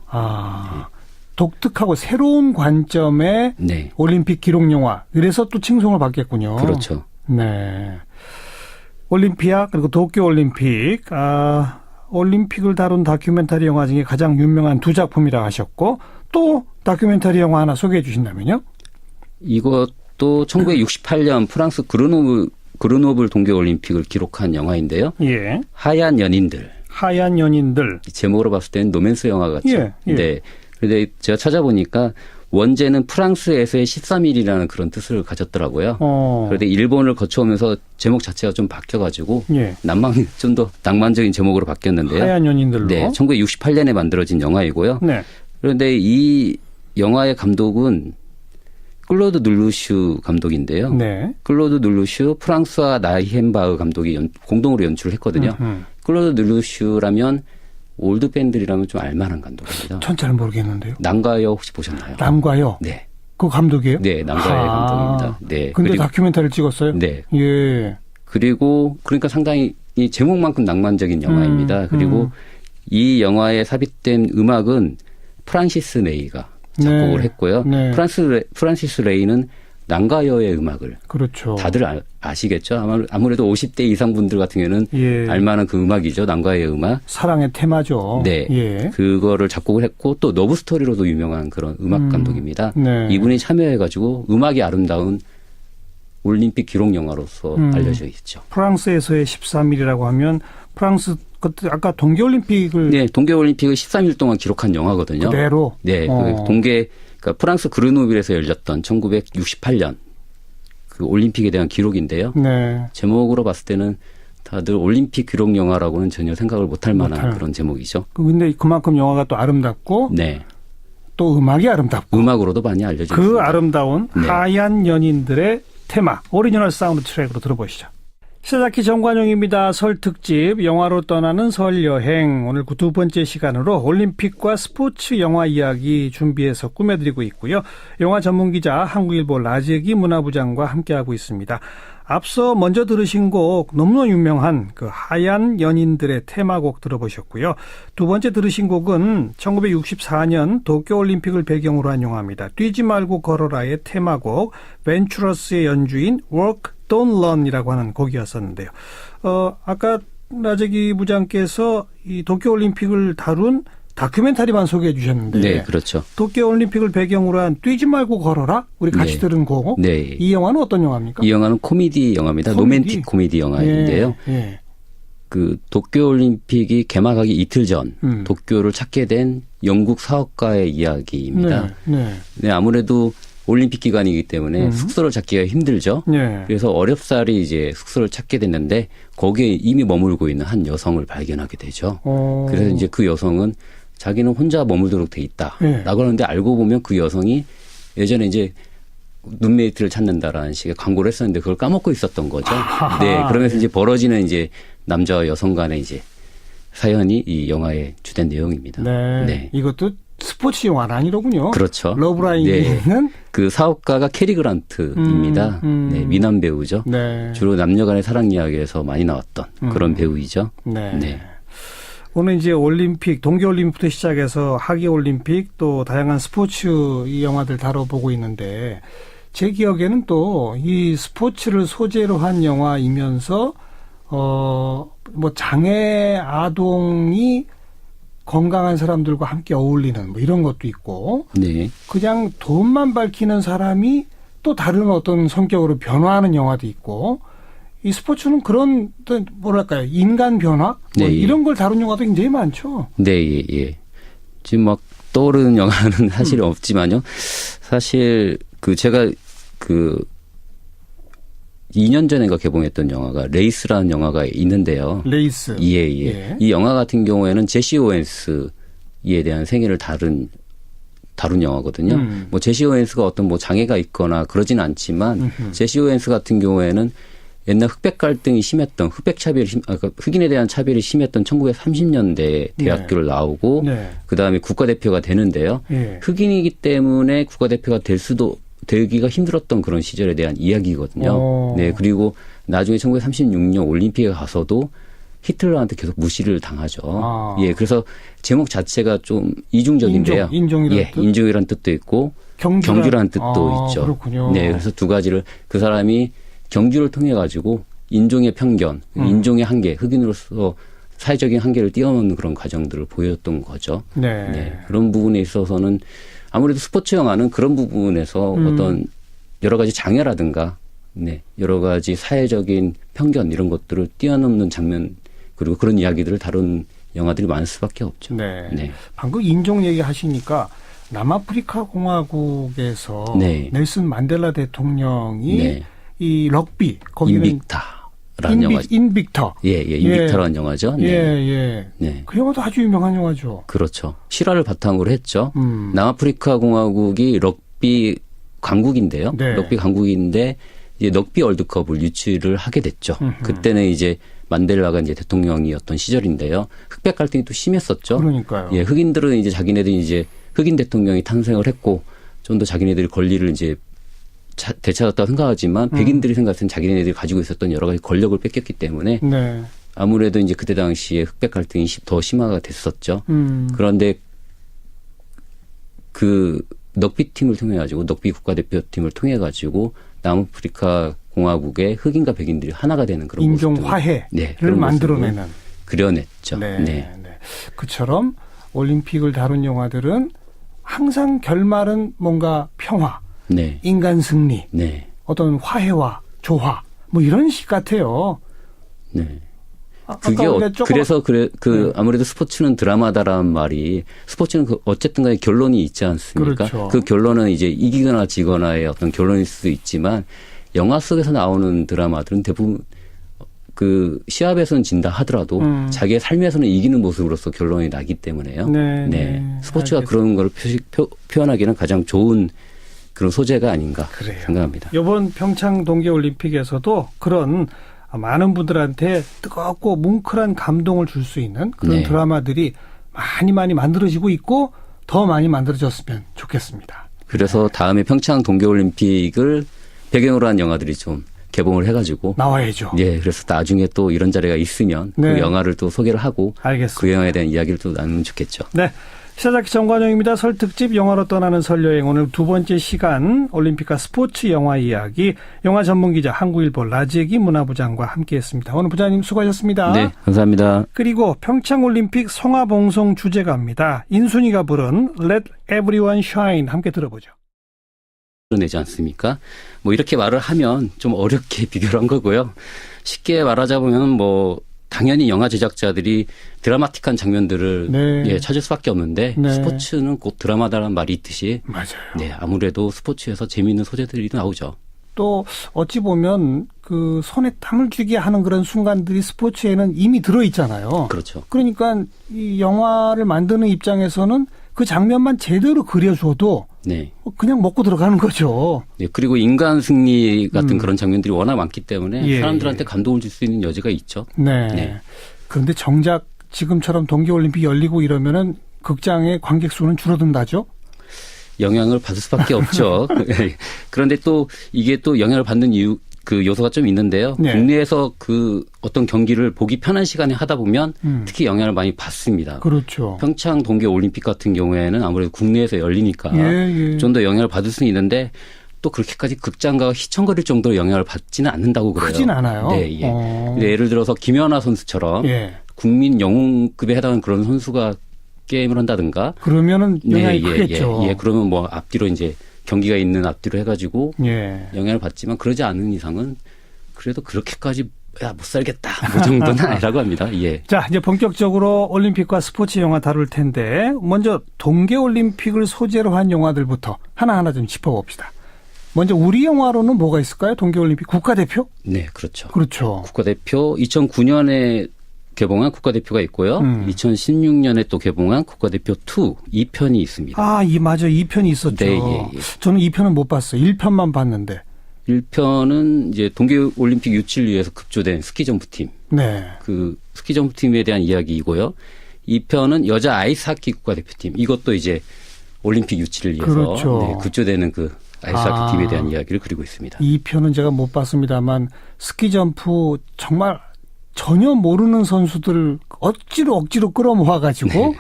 독특하고 새로운 관점의 올림픽 기록 영화. 그래서 또 칭송을 받겠군요. 그렇죠. 네. 올림피아 그리고 도쿄 올림픽. 올림픽을 다룬 다큐멘터리 영화 중에 가장 유명한 두 작품이라 하셨고 또 다큐멘터리 영화 하나 소개해 주신다면요? 이것도 1968년 프랑스 그르노블 동계올림픽을 기록한 영화인데요. 예. 하얀 연인들. 제목으로 봤을 때는 노맨스 영화 같죠. 예. 네. 그런데 제가 찾아보니까 원제는 프랑스에서의 13일이라는 그런 뜻을 가졌더라고요. 그런데 일본을 거쳐오면서 제목 자체가 좀 바뀌어가지고 좀 더 낭만적인 제목으로 바뀌었는데요. 하얀 연인들로. 네, 1968년에 만들어진 영화이고요. 네. 그런데 이 영화의 감독은 클로드 눌루슈 감독인데요. 네. 클로드 눌루슈, 프랑스와 나이헨바흐 감독이 공동으로 연출을 했거든요. 클로드 눌루슈라면 올드 밴들이라면 좀 알만한 감독입니다. 전 잘 모르겠는데요. 남과여 혹시 보셨나요? 남과여? 네. 그 감독이에요? 네, 남과여 감독입니다. 네. 근데 다큐멘터리를 찍었어요? 네. 예. 그리고 그러니까 상당히 이 제목만큼 낭만적인 영화입니다. 그리고 이 영화에 삽입된 음악은 프란시스 레이가 작곡을 네. 했고요. 네. 프란시스 레이는 난가요의 음악을 그렇죠. 다들 아시겠죠? 아무래도 50대 이상 분들 같은 경우는 예. 알만한 그 음악이죠. 난가요의 음악. 사랑의 테마죠. 네. 예. 그거를 그거를 작곡을 했고 또 러브스토리로도 유명한 그런 음악 감독입니다. 네. 이분이 참여해가지고 음악이 아름다운 올림픽 기록 영화로서 알려져 있죠. 프랑스에서의 13일이라고 하면 프랑스 그때 아까 동계올림픽을 네, 동계올림픽을 13일 동안 기록한 영화거든요. 그대로. 네, 그러니까 프랑스 그르노빌에서 열렸던 1968년 그 올림픽에 대한 기록인데요. 네. 제목으로 봤을 때는 다들 올림픽 기록 영화라고는 전혀 생각을 못할 만한 그런 제목이죠. 근데 그만큼 영화가 또 아름답고 네, 또 음악이 아름답고 음악으로도 많이 알려져 그 있습니다. 아름다운 네. 하얀 연인들의 테마 오리지널 사운드 트랙으로 들어보시죠. 시사자키 정관용입니다. 설 특집 영화로 떠나는 설 여행 오늘 그 두 번째 시간으로 올림픽과 스포츠 영화 이야기 준비해서 꾸며드리고 있고요. 영화 전문기자 한국일보 라재기 문화부장과 함께하고 있습니다. 앞서 먼저 들으신 곡 너무나 유명한 그 하얀 연인들의 테마곡 들어보셨고요. 두 번째 들으신 곡은 1964년 도쿄올림픽을 배경으로 한 영화입니다. 뛰지 말고 걸어라의 테마곡 벤츄러스의 연주인 Work Don't Run이라고 하는 곡이었었는데요. 아까 라재기 부장께서 이 도쿄올림픽을 다룬 다큐멘터리만 소개해 주셨는데 네, 그렇죠. 도쿄올림픽을 배경으로 한 뛰지 말고 걸어라 우리 같이 네. 들은 곡. 네. 이 영화는 어떤 영화입니까? 이 영화는 코미디 영화입니다. 로맨틱 코미디 영화인데요. 예, 예. 그 도쿄올림픽이 개막하기 이틀 전 도쿄를 찾게 된 영국 사업가의 이야기입니다. 네. 네, 아무래도 올림픽 기간이기 때문에 숙소를 찾기가 힘들죠. 네. 그래서 어렵사리 이제 숙소를 찾게 됐는데 거기에 이미 머물고 있는 한 여성을 발견하게 되죠. 그래서 이제 그 여성은 자기는 혼자 머물도록 돼 있다라고 네. 하는데 알고 보면 그 여성이 예전에 이제 룸메이트를 찾는다라는 식의 광고를 했었는데 그걸 까먹고 있었던 거죠. 네, 그러면서 이제 벌어지는 이제 남자와 여성 간의 이제 사연이 이 영화의 주된 내용입니다. 네. 이것도 스포츠 영화는 아니로군요. 그렇죠. 러브라인은 네. 그 사업가가 캐리 그란트입니다. 네, 미남 배우죠. 네. 주로 남녀 간의 사랑 이야기에서 많이 나왔던 그런 배우이죠. 네. 네. 오늘 이제 올림픽, 동계올림픽부터 시작해서 하계올림픽 또 다양한 스포츠 이 영화들 다뤄보고 있는데 제 기억에는 또 이 스포츠를 소재로 한 영화이면서 뭐 장애 아동이 건강한 사람들과 함께 어울리는 뭐 이런 것도 있고 네. 그냥 돈만 밝히는 사람이 또 다른 어떤 성격으로 변화하는 영화도 있고 이 스포츠는 그런 뭐랄까요 인간 변화 뭐 네, 이런 걸 다룬 영화도 굉장히 많죠. 네, 예. 지금 막 떠오르는 영화는 사실 없지만요. 사실 그 제가 그 2년 전인가 개봉했던 영화가 레이스라는 영화가 있는데요. 레이스. 예. 이 영화 같은 경우에는 제시 오웬스에 대한 생애를 다룬 영화거든요. 뭐 제시 오웬스가 어떤 뭐 장애가 있거나 그러진 않지만 제시 오웬스 같은 경우에는 옛날 흑백 갈등이 심했던 흑인에 대한 차별이 심했던 1930년대 대학교를 나오고 그다음에 국가대표가 되는데요. 흑인이기 때문에 국가대표가 되기가 힘들었던 그런 시절에 대한 이야기거든요. 네, 그리고 나중에 1936년 올림픽에 가서도 히틀러한테 계속 무시를 당하죠. 예, 그래서 제목 자체가 좀 이중적인데요. 인종이라는 뜻? 인종이라는 뜻도 있고 경주라는 뜻도 있죠. 그렇군요. 네, 그래서 두 가지를 그 사람이 경주를 통해 가지고 인종의 편견, 인종의 한계, 흑인으로서 사회적인 한계를 뛰어넘는 그런 과정들을 보여줬던 거죠. 네, 그런 부분에 있어서는 아무래도 스포츠 영화는 그런 부분에서 어떤 여러 가지 장애라든가 여러 가지 사회적인 편견 이런 것들을 뛰어넘는 장면 그리고 그런 이야기들을 다룬 영화들이 많을 수밖에 없죠. 네. 방금 인종 얘기하시니까 남아프리카 공화국에서 넬슨 만델라 대통령이 이 럭비 거기는 인빅타라는 영화죠. 인빅터. 인빅터라는 영화죠. 네. 그 영화도 아주 유명한 영화죠. 그렇죠. 실화를 바탕으로 했죠. 남아프리카 공화국이 럭비 강국인데요. 럭비 강국인데 이제 럭비 월드컵을 유치를 하게 됐죠. 그때는 이제 만델라가 이제 대통령이었던 시절인데요. 흑백 갈등이 또 심했었죠. 그러니까요. 예, 흑인들은 이제 자기네들이 이제 흑인 대통령이 탄생을 했고 좀 더 자기네들이 권리를 이제 되찾았다고 생각하지만 백인들이 생각할 때는 자기네들이 가지고 있었던 여러 가지 권력을 뺏겼기 때문에 아무래도 이제 그때 당시에 흑백 갈등이 더 심화가 됐었죠. 그런데 그 넉비팀을 통해 가지고 넉비 국가대표팀을 통해 가지고 남아프리카 공화국의 흑인과 백인들이 하나가 되는 그런 인종 모습들. 화해를 네, 그런 만들어내는. 그려냈죠. 네, 네. 네. 그처럼 올림픽을 다룬 영화들은 항상 결말은 뭔가 평화, 네. 인간 승리, 네. 어떤 화해와 조화, 뭐 이런 식 같아요. 네. 아까 그게 우리가 조금- 그래서 아무래도 스포츠는 드라마다라는 말이 스포츠는 어쨌든 간에 결론이 있지 않습니까? 그렇죠. 그 결론은 이제 이기거나 지거나의 어떤 결론일 수도 있지만 영화 속에서 나오는 드라마들은 대부분 그 시합에서는 진다 하더라도 자기의 삶에서는 이기는 모습으로서 결론이 나기 때문에요. 네. 스포츠가 알겠습니다. 그런 걸 표현하기는 가장 좋은 그런 소재가 아닌가 그래요. 생각합니다. 이번 평창 동계올림픽에서도 그런 많은 분들한테 뜨겁고 뭉클한 감동을 줄 수 있는 그런 네. 드라마들이 많이 만들어지고 있고 더 많이 만들어졌으면 좋겠습니다. 그래서 다음에 평창 동계올림픽을 배경으로 한 영화들이 좀 개봉을 해가지고 나와야죠. 예, 그래서 나중에 또 이런 자리가 있으면 네. 그 영화를 또 소개를 하고 알겠습니다. 그 영화에 대한 이야기를 또 나누면 좋겠죠. 네. 시사자키 정관용입니다. 설 특집 영화로 떠나는 설 여행 오늘 두 번째 시간 올림픽과 스포츠 영화 이야기 영화 전문 기자 한국일보 라지에기 문화부장과 함께했습니다. 오늘 부장님 수고하셨습니다. 네, 감사합니다. 그리고 평창올림픽 성화봉송 주제가입니다. 인순이가 부른 Let Everyone Shine 함께 들어보죠. 내지 않습니까? 뭐 이렇게 말을 하면 좀 어렵게 비교를 한 거고요. 쉽게 말하자면 뭐 당연히 영화 제작자들이 드라마틱한 장면들을 네. 예, 찾을 수밖에 없는데 네. 스포츠는 곧 드라마다라는 말이 있듯이 맞아요. 네, 아무래도 스포츠에서 재미있는 소재들이 나오죠. 또 어찌 보면 그 손에 땀을 쥐게 하는 그런 순간들이 스포츠에는 이미 들어있잖아요. 그렇죠. 그러니까 이 영화를 만드는 입장에서는 그 장면만 제대로 그려줘도 네. 그냥 먹고 들어가는 거죠. 네, 그리고 인간 승리 같은 그런 장면들이 워낙 많기 때문에 예, 사람들한테 감동을 줄 수 있는 여지가 있죠. 네. 네. 그런데 정작 지금처럼 동계올림픽 열리고 이러면은 극장의 관객 수는 줄어든다죠? 영향을 받을 수밖에 없죠. 그런데 또 이게 또 영향을 받는 이유 그 요소가 좀 있는데요. 네. 국내에서 그 어떤 경기를 보기 편한 시간에 하다 보면 특히 영향을 많이 받습니다. 그렇죠. 평창 동계 올림픽 같은 경우에는 아무래도 국내에서 열리니까 예. 좀 더 영향을 받을 수는 있는데 또 그렇게까지 극장가가 휘청거릴 정도로 영향을 받지는 않는다고 그래요. 크진 않아요. 네, 예. 근데 예를 들어서 김연아 선수처럼 예. 국민 영웅급에 해당하는 그런 선수가 게임을 한다든가 그러면은 영향이 크겠죠. 예. 그러면 뭐 앞뒤로 이제 경기가 있는 앞뒤로 해가지고 예. 영향을 받지만 그러지 않은 이상은 그래도 그렇게까지 못 살겠다 그 정도는 아니라고 합니다. 예. 자, 이제 본격적으로 올림픽과 스포츠 영화 다룰 텐데 먼저 동계올림픽을 소재로 한 영화들부터 하나하나 좀 짚어봅시다. 먼저 우리 영화로는 뭐가 있을까요? 동계올림픽 국가대표? 네, 그렇죠. 그렇죠. 국가대표 2009년에 개봉한 국가대표가 있고요. 2016년에 또 개봉한 국가대표 2 2편이 있습니다. 아, 맞아. 2편이 있었죠. 네, 예. 저는 2편은 못 봤어요. 1편만 봤는데. 1편은 이제 동계올림픽 유치를 위해서 급조된 스키점프팀. 네. 그 스키점프팀에 대한 이야기이고요. 2편은 여자 아이스하키 국가대표팀. 이것도 이제 올림픽 유치를 위해서 그렇죠. 네, 급조되는 그 아이스하키 팀에 대한 이야기를 그리고 있습니다. 2편은 제가 못 봤습니다만 스키점프 정말 전혀 모르는 선수들 억지로 끌어모아가지고 네.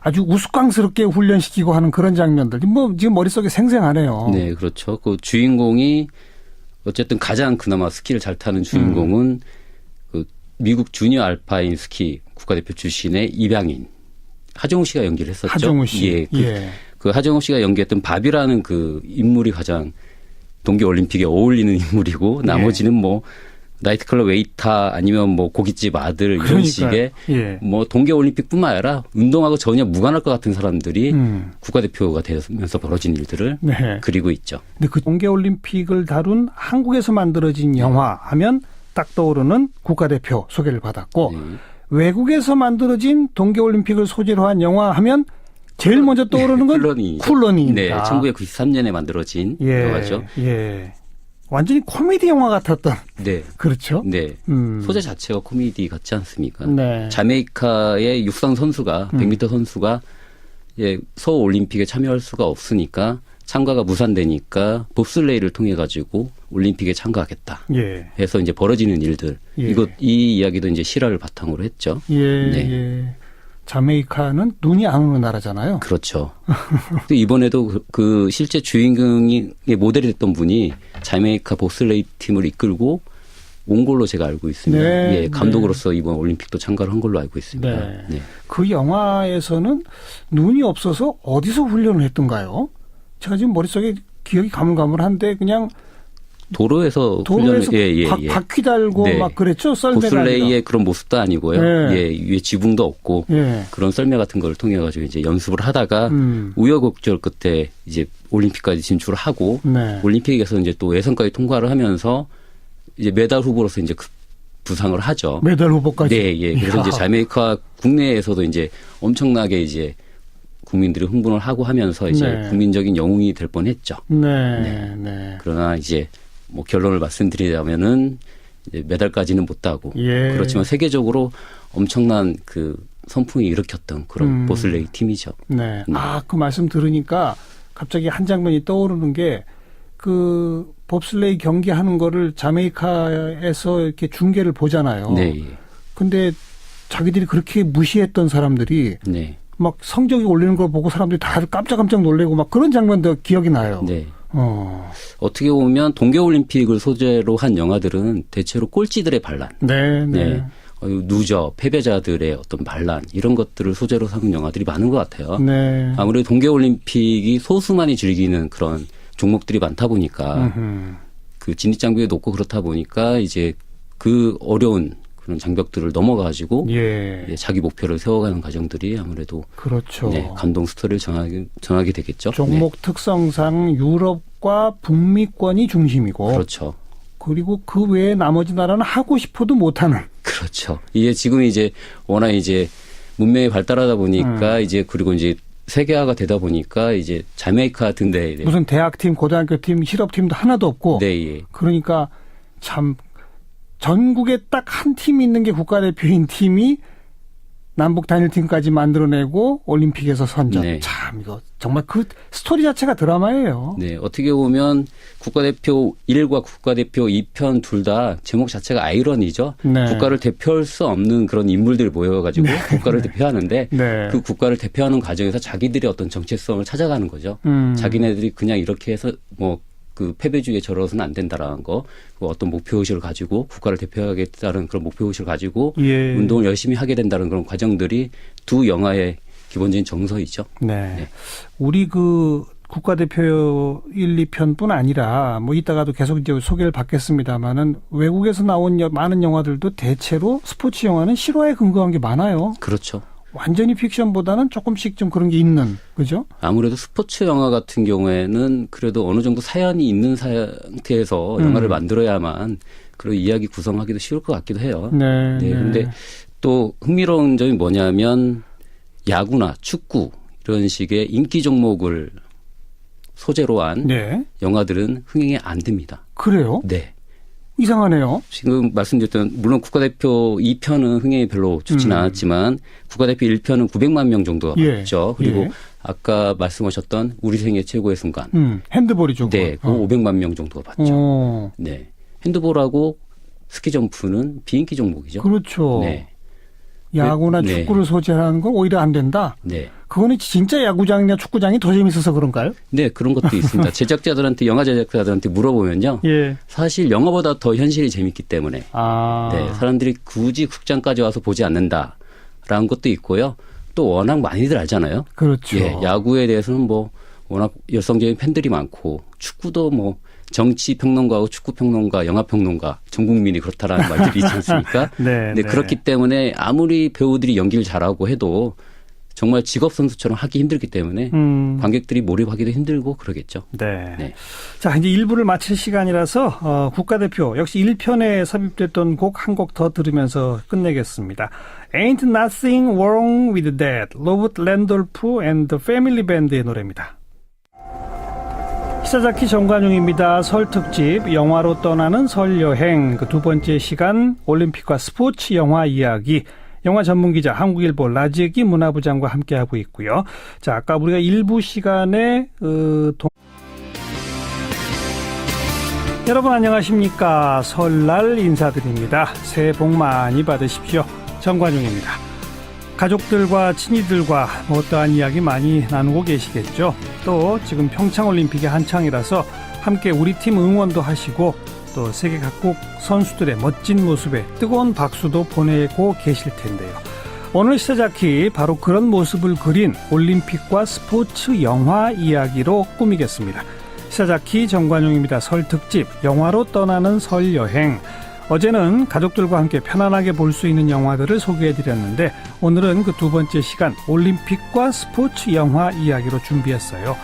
아주 우스꽝스럽게 훈련시키고 하는 그런 장면들. 뭐 지금 머릿속에 생생하네요. 네, 그렇죠. 그 주인공이 어쨌든 가장 그나마 스키를 잘 타는 주인공은 그 미국 주니어 알파인 스키 국가대표 출신의 이병인 하정우 씨가 연기를 했었죠. 하정우 씨. 예, 예. 그 하정우 씨가 연기했던 바비라는 그 인물이 가장 동계올림픽에 어울리는 인물이고 나머지는 뭐 나이트클럽 웨이터 아니면 뭐 고깃집 아들 이런 그러니까요. 식의 예. 뭐 동계올림픽뿐만 아니라 운동하고 전혀 무관할 것 같은 사람들이 국가대표가 되면서 벌어진 일들을 네. 그리고 있죠. 근데 그 동계올림픽을 다룬 한국에서 만들어진 영화 하면 딱 떠오르는 국가대표 소개를 받았고 네. 외국에서 만들어진 동계올림픽을 소재로 한 영화 하면 제일 먼저 떠오르는 건 쿨러니입니다. 네, 1993년에 만들어진 영화죠. 예. 완전히 코미디 영화 같았던. 네. 그렇죠. 네. 소재 자체가 코미디 같지 않습니까? 네. 자메이카의 육상 선수가 100m 선수가 예, 서울 올림픽에 참여할 수가 없으니까 참가가 무산되니까 봅슬레이를 통해 가지고 올림픽에 참가하겠다. 예. 해서 이제 벌어지는 일들. 예. 이 이야기도 이제 실화를 바탕으로 했죠. 예. 네. 예. 자메이카는 눈이 안 오는 나라잖아요. 그렇죠. 근데 이번에도 그 실제 주인공이 모델이 됐던 분이 자메이카 봅슬레이 팀을 이끌고 온 걸로 제가 알고 있습니다. 네, 예, 감독으로서 이번 올림픽도 참가를 한 걸로 알고 있습니다. 네. 네. 그 영화에서는 눈이 없어서 어디서 훈련을 했던가요? 제가 지금 머릿속에 기억이 가물가물한데 그냥 도로에서 도로에서 훈련을 바퀴 달고 네. 막 그랬죠? 썰매가 봅슬레이의 아니라. 그런 모습도 아니고요. 네. 예, 위에 지붕도 없고 예. 그런 썰매 같은 걸 통해 가지고 이제 연습을 하다가 우여곡절 끝에 이제 올림픽까지 진출을 하고 네. 올림픽에서 이제 또 예선까지 통과를 하면서 이제 메달 후보로서 이제 부상을 하죠. 메달 후보까지. 네, 예. 그래서 이야. 이제 자메이카 국내에서도 이제 엄청나게 이제 국민들이 흥분을 하고 하면서 이제 네. 국민적인 영웅이 될 뻔했죠. 네. 네. 네. 그러나 이제 뭐 결론을 말씀드리자면은 이제 메달까지는 못 따고 예. 그렇지만 세계적으로 엄청난 그 선풍이 일으켰던 그런 보슬레이 팀이죠. 네. 그 말씀 들으니까 갑자기 한 장면이 떠오르는 게 그 봅슬레이 경기하는 거를 자메이카에서 이렇게 중계를 보잖아요. 네, 예. 근데 자기들이 그렇게 무시했던 사람들이 네, 막 성적이 올리는 걸 보고 사람들이 다들 깜짝깜짝 놀래고 막 그런 장면도 기억이 나요. 네. 어떻게 보면 동계올림픽을 소재로 한 영화들은 대체로 꼴찌들의 반란, 네, 네. 누저, 패배자들의 어떤 반란 이런 것들을 소재로 삼은 영화들이 많은 것 같아요. 네. 아무래도 동계올림픽이 소수만이 즐기는 그런 종목들이 많다 보니까 그 진입장벽이 높고 그렇다 보니까 이제 그 어려운 그런 장벽들을 넘어가지고 예. 자기 목표를 세워가는 과정들이 아무래도 그렇죠. 네, 감동 스토리를 전하게 되겠죠. 종목 네. 특성상 유럽과 북미권이 중심이고 그렇죠. 그리고 그 외에 나머지 나라는 하고 싶어도 못하는. 그렇죠. 이게 지금 이제 워낙 이제 문명이 발달하다 보니까 이제 그리고 이제 세계화가 되다 보니까 이제 자메이카 같은데 무슨 대학팀, 고등학교팀, 실업팀도 하나도 없고. 네, 예. 그러니까 참 전국에 딱 한 팀 있는 게 국가대표인 팀이 남북 단일팀까지 만들어내고 올림픽에서 선전. 네. 참 이거 정말 그 스토리 자체가 드라마예요. 네, 어떻게 보면 국가대표 1과 국가대표 2편 둘 다 제목 자체가 아이러니죠. 네. 국가를 대표할 수 없는 그런 인물들이 모여가지고 국가를 대표하는데 네. 그 국가를 대표하는 과정에서 자기들의 어떤 정체성을 찾아가는 거죠. 자기네들이 그냥 이렇게 해서 뭐 그 패배주의에 절어서는 안 된다라는 거, 그 어떤 목표의식을 가지고 국가를 대표하겠다는 그런 목표의식을 가지고 예. 운동을 열심히 하게 된다는 그런 과정들이 두 영화의 기본적인 정서이죠. 네. 네. 우리 그 국가대표 1, 2편뿐 아니라 뭐 이따가도 계속 이제 소개를 받겠습니다만은 외국에서 나온 많은 영화들도 대체로 스포츠 영화는 실화에 근거한 게 많아요. 그렇죠. 완전히 픽션보다는 조금씩 좀 그런 게 있는, 그죠? 아무래도 스포츠 영화 같은 경우에는 그래도 어느 정도 사연이 있는 상태에서 영화를 만들어야만 그런 이야기 구성하기도 쉬울 것 같기도 해요. 네. 네. 근데 또 흥미로운 점이 뭐냐면 야구나 축구 이런 식의 인기 종목을 소재로 한 네. 영화들은 흥행이 안 됩니다. 그래요? 네. 이상하네요. 지금 말씀드렸던 물론 국가대표 2편은 흥행이 별로 좋지는 않았지만 국가대표 1편은 900만 명 정도가 봤죠. 그리고 예. 아까 말씀하셨던 우리 생애 최고의 순간. 핸드볼이죠. 네, 그 500만 명 정도가 봤죠. 네. 핸드볼하고 스키 점프는 비인기 종목이죠. 그렇죠. 네. 야구나 네. 축구를 소재하는 건 오히려 안 된다. 네. 그거는 진짜 야구장이나 축구장이 더 재밌어서 그런가요? 네, 그런 것도 있습니다. 제작자들한테, 영화 제작자들한테 물어보면요. 예. 사실 영화보다 더 현실이 재밌기 때문에. 아. 네, 사람들이 굳이 극장까지 와서 보지 않는다라는 것도 있고요. 또 워낙 많이들 알잖아요. 그렇죠. 예, 야구에 대해서는 뭐 워낙 열성적인 팬들이 많고 축구도 뭐 정치 평론가하고 축구 평론가, 영화 평론가, 전 국민이 그렇다라는 말들이 있지 않습니까? 네, 네, 그렇기 때문에 아무리 배우들이 연기를 잘하고 해도 정말 직업 선수처럼 하기 힘들기 때문에 관객들이 몰입하기도 힘들고 그러겠죠. 네. 네. 자, 이제 1부를 마칠 시간이라서 국가대표 역시 1편에 삽입됐던 곡 한 곡 더 들으면서 끝내겠습니다. Ain't Nothing Wrong With That, 로버트 랜돌프 and the Family Band의 노래입니다. 히사자키 정관용입니다. 설 특집 영화로 떠나는 설 여행 그 두 번째 시간 올림픽과 스포츠 영화 이야기 영화 전문 기자 한국일보 라지기 문화부장과 함께하고 있고요. 자, 아까 우리가 일부 시간에 여러분 안녕하십니까. 설날 인사드립니다. 새해 복 많이 받으십시오. 정관용입니다. 가족들과 친이들과 어떠한 이야기 많이 나누고 계시겠죠. 또 지금 평창올림픽이 한창이라서 함께 우리 팀 응원도 하시고 또 세계 각국 선수들의 멋진 모습에 뜨거운 박수도 보내고 계실 텐데요. 오늘 시사자키 바로 그런 모습을 그린 올림픽과 스포츠 영화 이야기로 꾸미겠습니다. 시사자키 정관용입니다. 설 특집 영화로 떠나는 설 여행. 어제는 가족들과 함께 편안하게 볼 수 있는 영화들을 소개해드렸는데 오늘은 그 두 번째 시간 올림픽과 스포츠 영화 이야기로 준비했어요.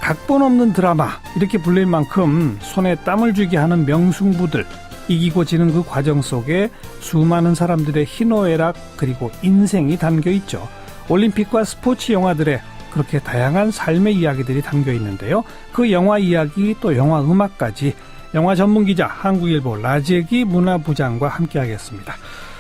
각본 없는 드라마 이렇게 불릴 만큼 손에 땀을 쥐게 하는 명승부들, 이기고 지는 그 과정 속에 수많은 사람들의 희노애락 그리고 인생이 담겨 있죠. 올림픽과 스포츠 영화들의 그렇게 다양한 삶의 이야기들이 담겨 있는데요. 그 영화 이야기 또 영화 음악까지 영화 전문기자 한국일보 라재기 문화부장과 함께하겠습니다.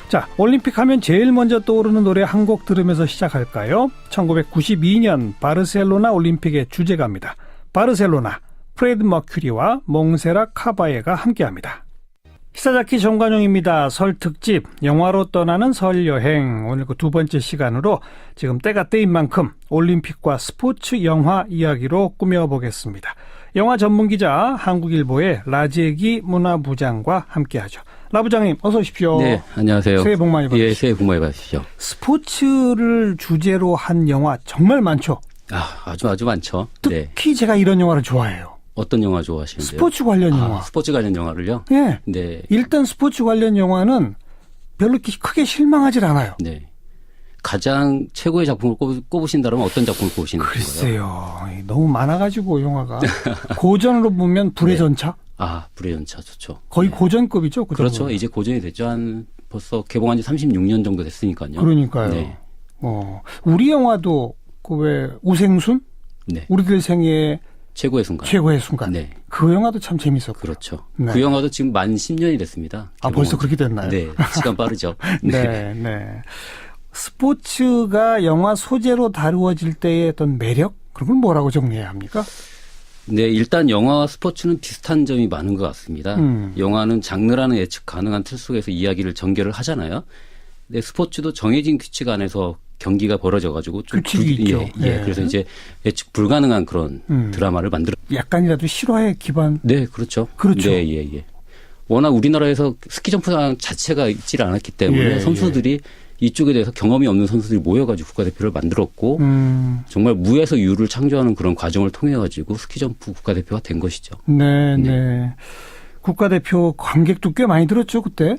자, 올림픽 하면 제일 먼저 떠오르는 노래 한 곡 들으면서 시작할까요? 1992년 바르셀로나 올림픽의 주제가입니다. 바르셀로나, 프레드 머큐리와 몽세라 카바예가 함께합니다. 시사자키 정관용입니다. 설 특집 영화로 떠나는 설 여행. 오늘 그 두 번째 시간으로 지금 때가 때인 만큼 올림픽과 스포츠 영화 이야기로 꾸며보겠습니다. 영화 전문기자 한국일보의 라재기 문화부장과 함께하죠. 라 부장님 어서 오십시오. 네, 안녕하세요. 새해 복 많이 받으십시오. 예, 새해 복 많이 받으십시오. 스포츠를 주제로 한 영화 정말 많죠. 아주 많죠. 특히 네. 제가 이런 영화를 좋아해요. 어떤 영화 좋아하시는데요? 스포츠 관련 영화. 스포츠 관련 영화를요? 예. 네. 일단 스포츠 관련 영화는 별로 크게 실망하질 않아요. 네. 가장 최고의 작품을 꼽으신다면 어떤 작품을 꼽으시는 거예요? 글쎄요. 너무 많아가지고 영화가. 고전으로 보면 불의 네. 전차? 불의 전차 좋죠. 거의 네. 고전급이죠. 그 그렇죠. 정도는. 이제 고전이 됐죠. 벌써 개봉한 지 36년 정도 됐으니까요. 그러니까요. 네. 우리 영화도 그 왜 우생순? 네. 우리들 생애의 최고의 순간. 최고의 순간. 네. 그 영화도 참 재밌었고. 그렇죠. 네. 그 영화도 지금 만 10년이 됐습니다. 벌써 그렇게 됐나요? 네. 시간 빠르죠. 네, 네. 스포츠가 영화 소재로 다루어질 때의 어떤 매력? 그런 걸 뭐라고 정리해야 합니까? 네, 일단 영화와 스포츠는 비슷한 점이 많은 것 같습니다. 영화는 장르라는 예측 가능한 틀 속에서 이야기를 전개를 하잖아요. 근데 스포츠도 정해진 규칙 안에서 경기가 벌어져가지고 좀 규칙이 있죠. 예. 그래서 이제 예측 불가능한 그런 드라마를 만들어. 약간이라도 실화에 기반. 네, 그렇죠. 그렇죠. 네, 예. 워낙 우리나라에서 스키 점프장 자체가 있질 않았기 때문에 선수들이 이쪽에 대해서 경험이 없는 선수들이 모여가지고 국가대표를 만들었고 정말 무에서 유를 창조하는 그런 과정을 통해 가지고 스키점프 국가대표가 된 것이죠. 네, 네. 국가대표 관객도 꽤 많이 들었죠 그때.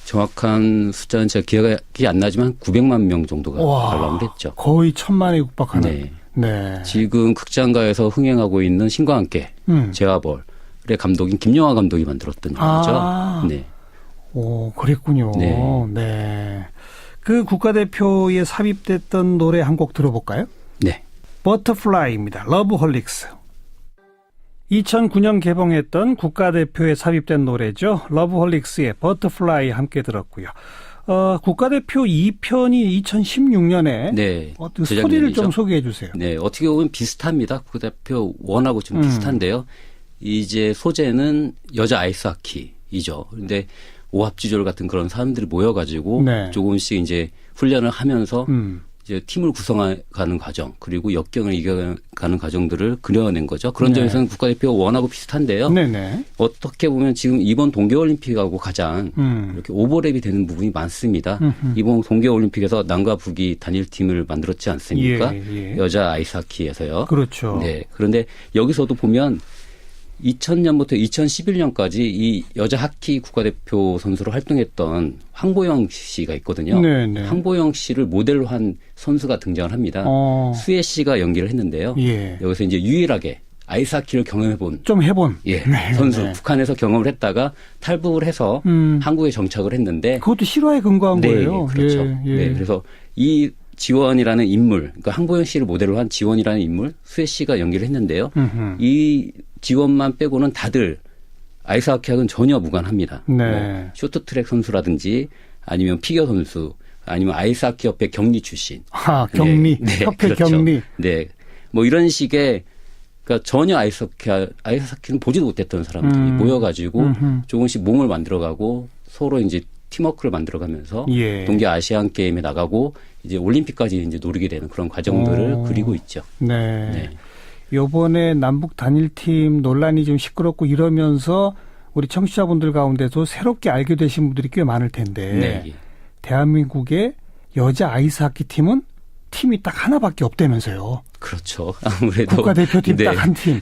정확한 숫자는 제가 기억이 안 나지만 900만 명 정도가 관람을 했죠. 거의 1000만에 육박하는. 네. 네. 지금 극장가에서 흥행하고 있는 신과 함께 제와벌의 감독인 김영하 감독이 만들었던 영화죠. 네. 오, 그랬군요. 네. 네. 그 국가대표에 삽입됐던 노래 한 곡 들어볼까요? 네. 버터플라이입니다. 러브홀릭스. 2009년 개봉했던 국가대표에 삽입된 노래죠. 러브홀릭스의 버터플라이 함께 들었고요. 국가대표 2편이 2016년에 네. 스토리를 좀 소개해 주세요. 네. 어떻게 보면 비슷합니다. 국가대표 1하고 좀 비슷한데요. 이제 소재는 여자 아이스하키이죠. 그런데 오합지졸 같은 그런 사람들이 모여가지고 조금씩 이제 훈련을 하면서 이제 팀을 구성하는 과정 그리고 역경을 이겨가는 과정들을 그려낸 거죠. 그런 점에서는 국가대표 1하고 비슷한데요. 네네. 어떻게 보면 지금 이번 동계올림픽하고 가장 이렇게 오버랩이 되는 부분이 많습니다. 이번 동계올림픽에서 남과 북이 단일팀을 만들었지 않습니까? 여자 아이스하키에서요. 그렇죠. 네. 그런데 여기서도 보면 2000년부터 2011년까지 이 여자 하키 국가대표 선수로 활동했던 황보영 씨가 있거든요. 네네. 황보영 씨를 모델로 한 선수가 등장을 합니다. 수혜 씨가 연기를 했는데요. 여기서 이제 유일하게 아이스하키를 경험해본. 선수. 네. 북한에서 경험을 했다가 탈북을 해서 한국에 정착을 했는데. 그것도 실화에 근거한 거예요. 그렇죠. 네. 그래서 이 지원이라는 인물, 그러니까 황보영 씨를 모델로 한 지원이라는 인물, 수혜 씨가 연기를 했는데요. 이 지원만 빼고는 다들 아이스하키하고는 전혀 무관합니다. 뭐 쇼트트랙 선수라든지 아니면 피겨 선수, 아니면 아이스하키 협회 격리 출신. 격리. 협회 그렇죠. 격리. 네. 뭐 이런 식의 그러니까 전혀 아이스하키는 보지도 못했던 사람들이 모여가지고 조금씩 몸을 만들어가고 서로 이제 팀워크를 만들어가면서 예. 동계 아시안 게임에 나가고 이제 올림픽까지 이제 노리게 되는 그런 과정들을 그리고 있죠. 네. 네. 요번에 남북 단일팀 논란이 좀 시끄럽고 이러면서 우리 청취자분들 가운데도 새롭게 알게 되신 분들이 꽤 많을 텐데 네. 대한민국의 여자 아이스하키 팀은 팀이 딱 하나밖에 없다면서요. 그렇죠. 아무래도 국가대표팀 네. 딱 한 팀.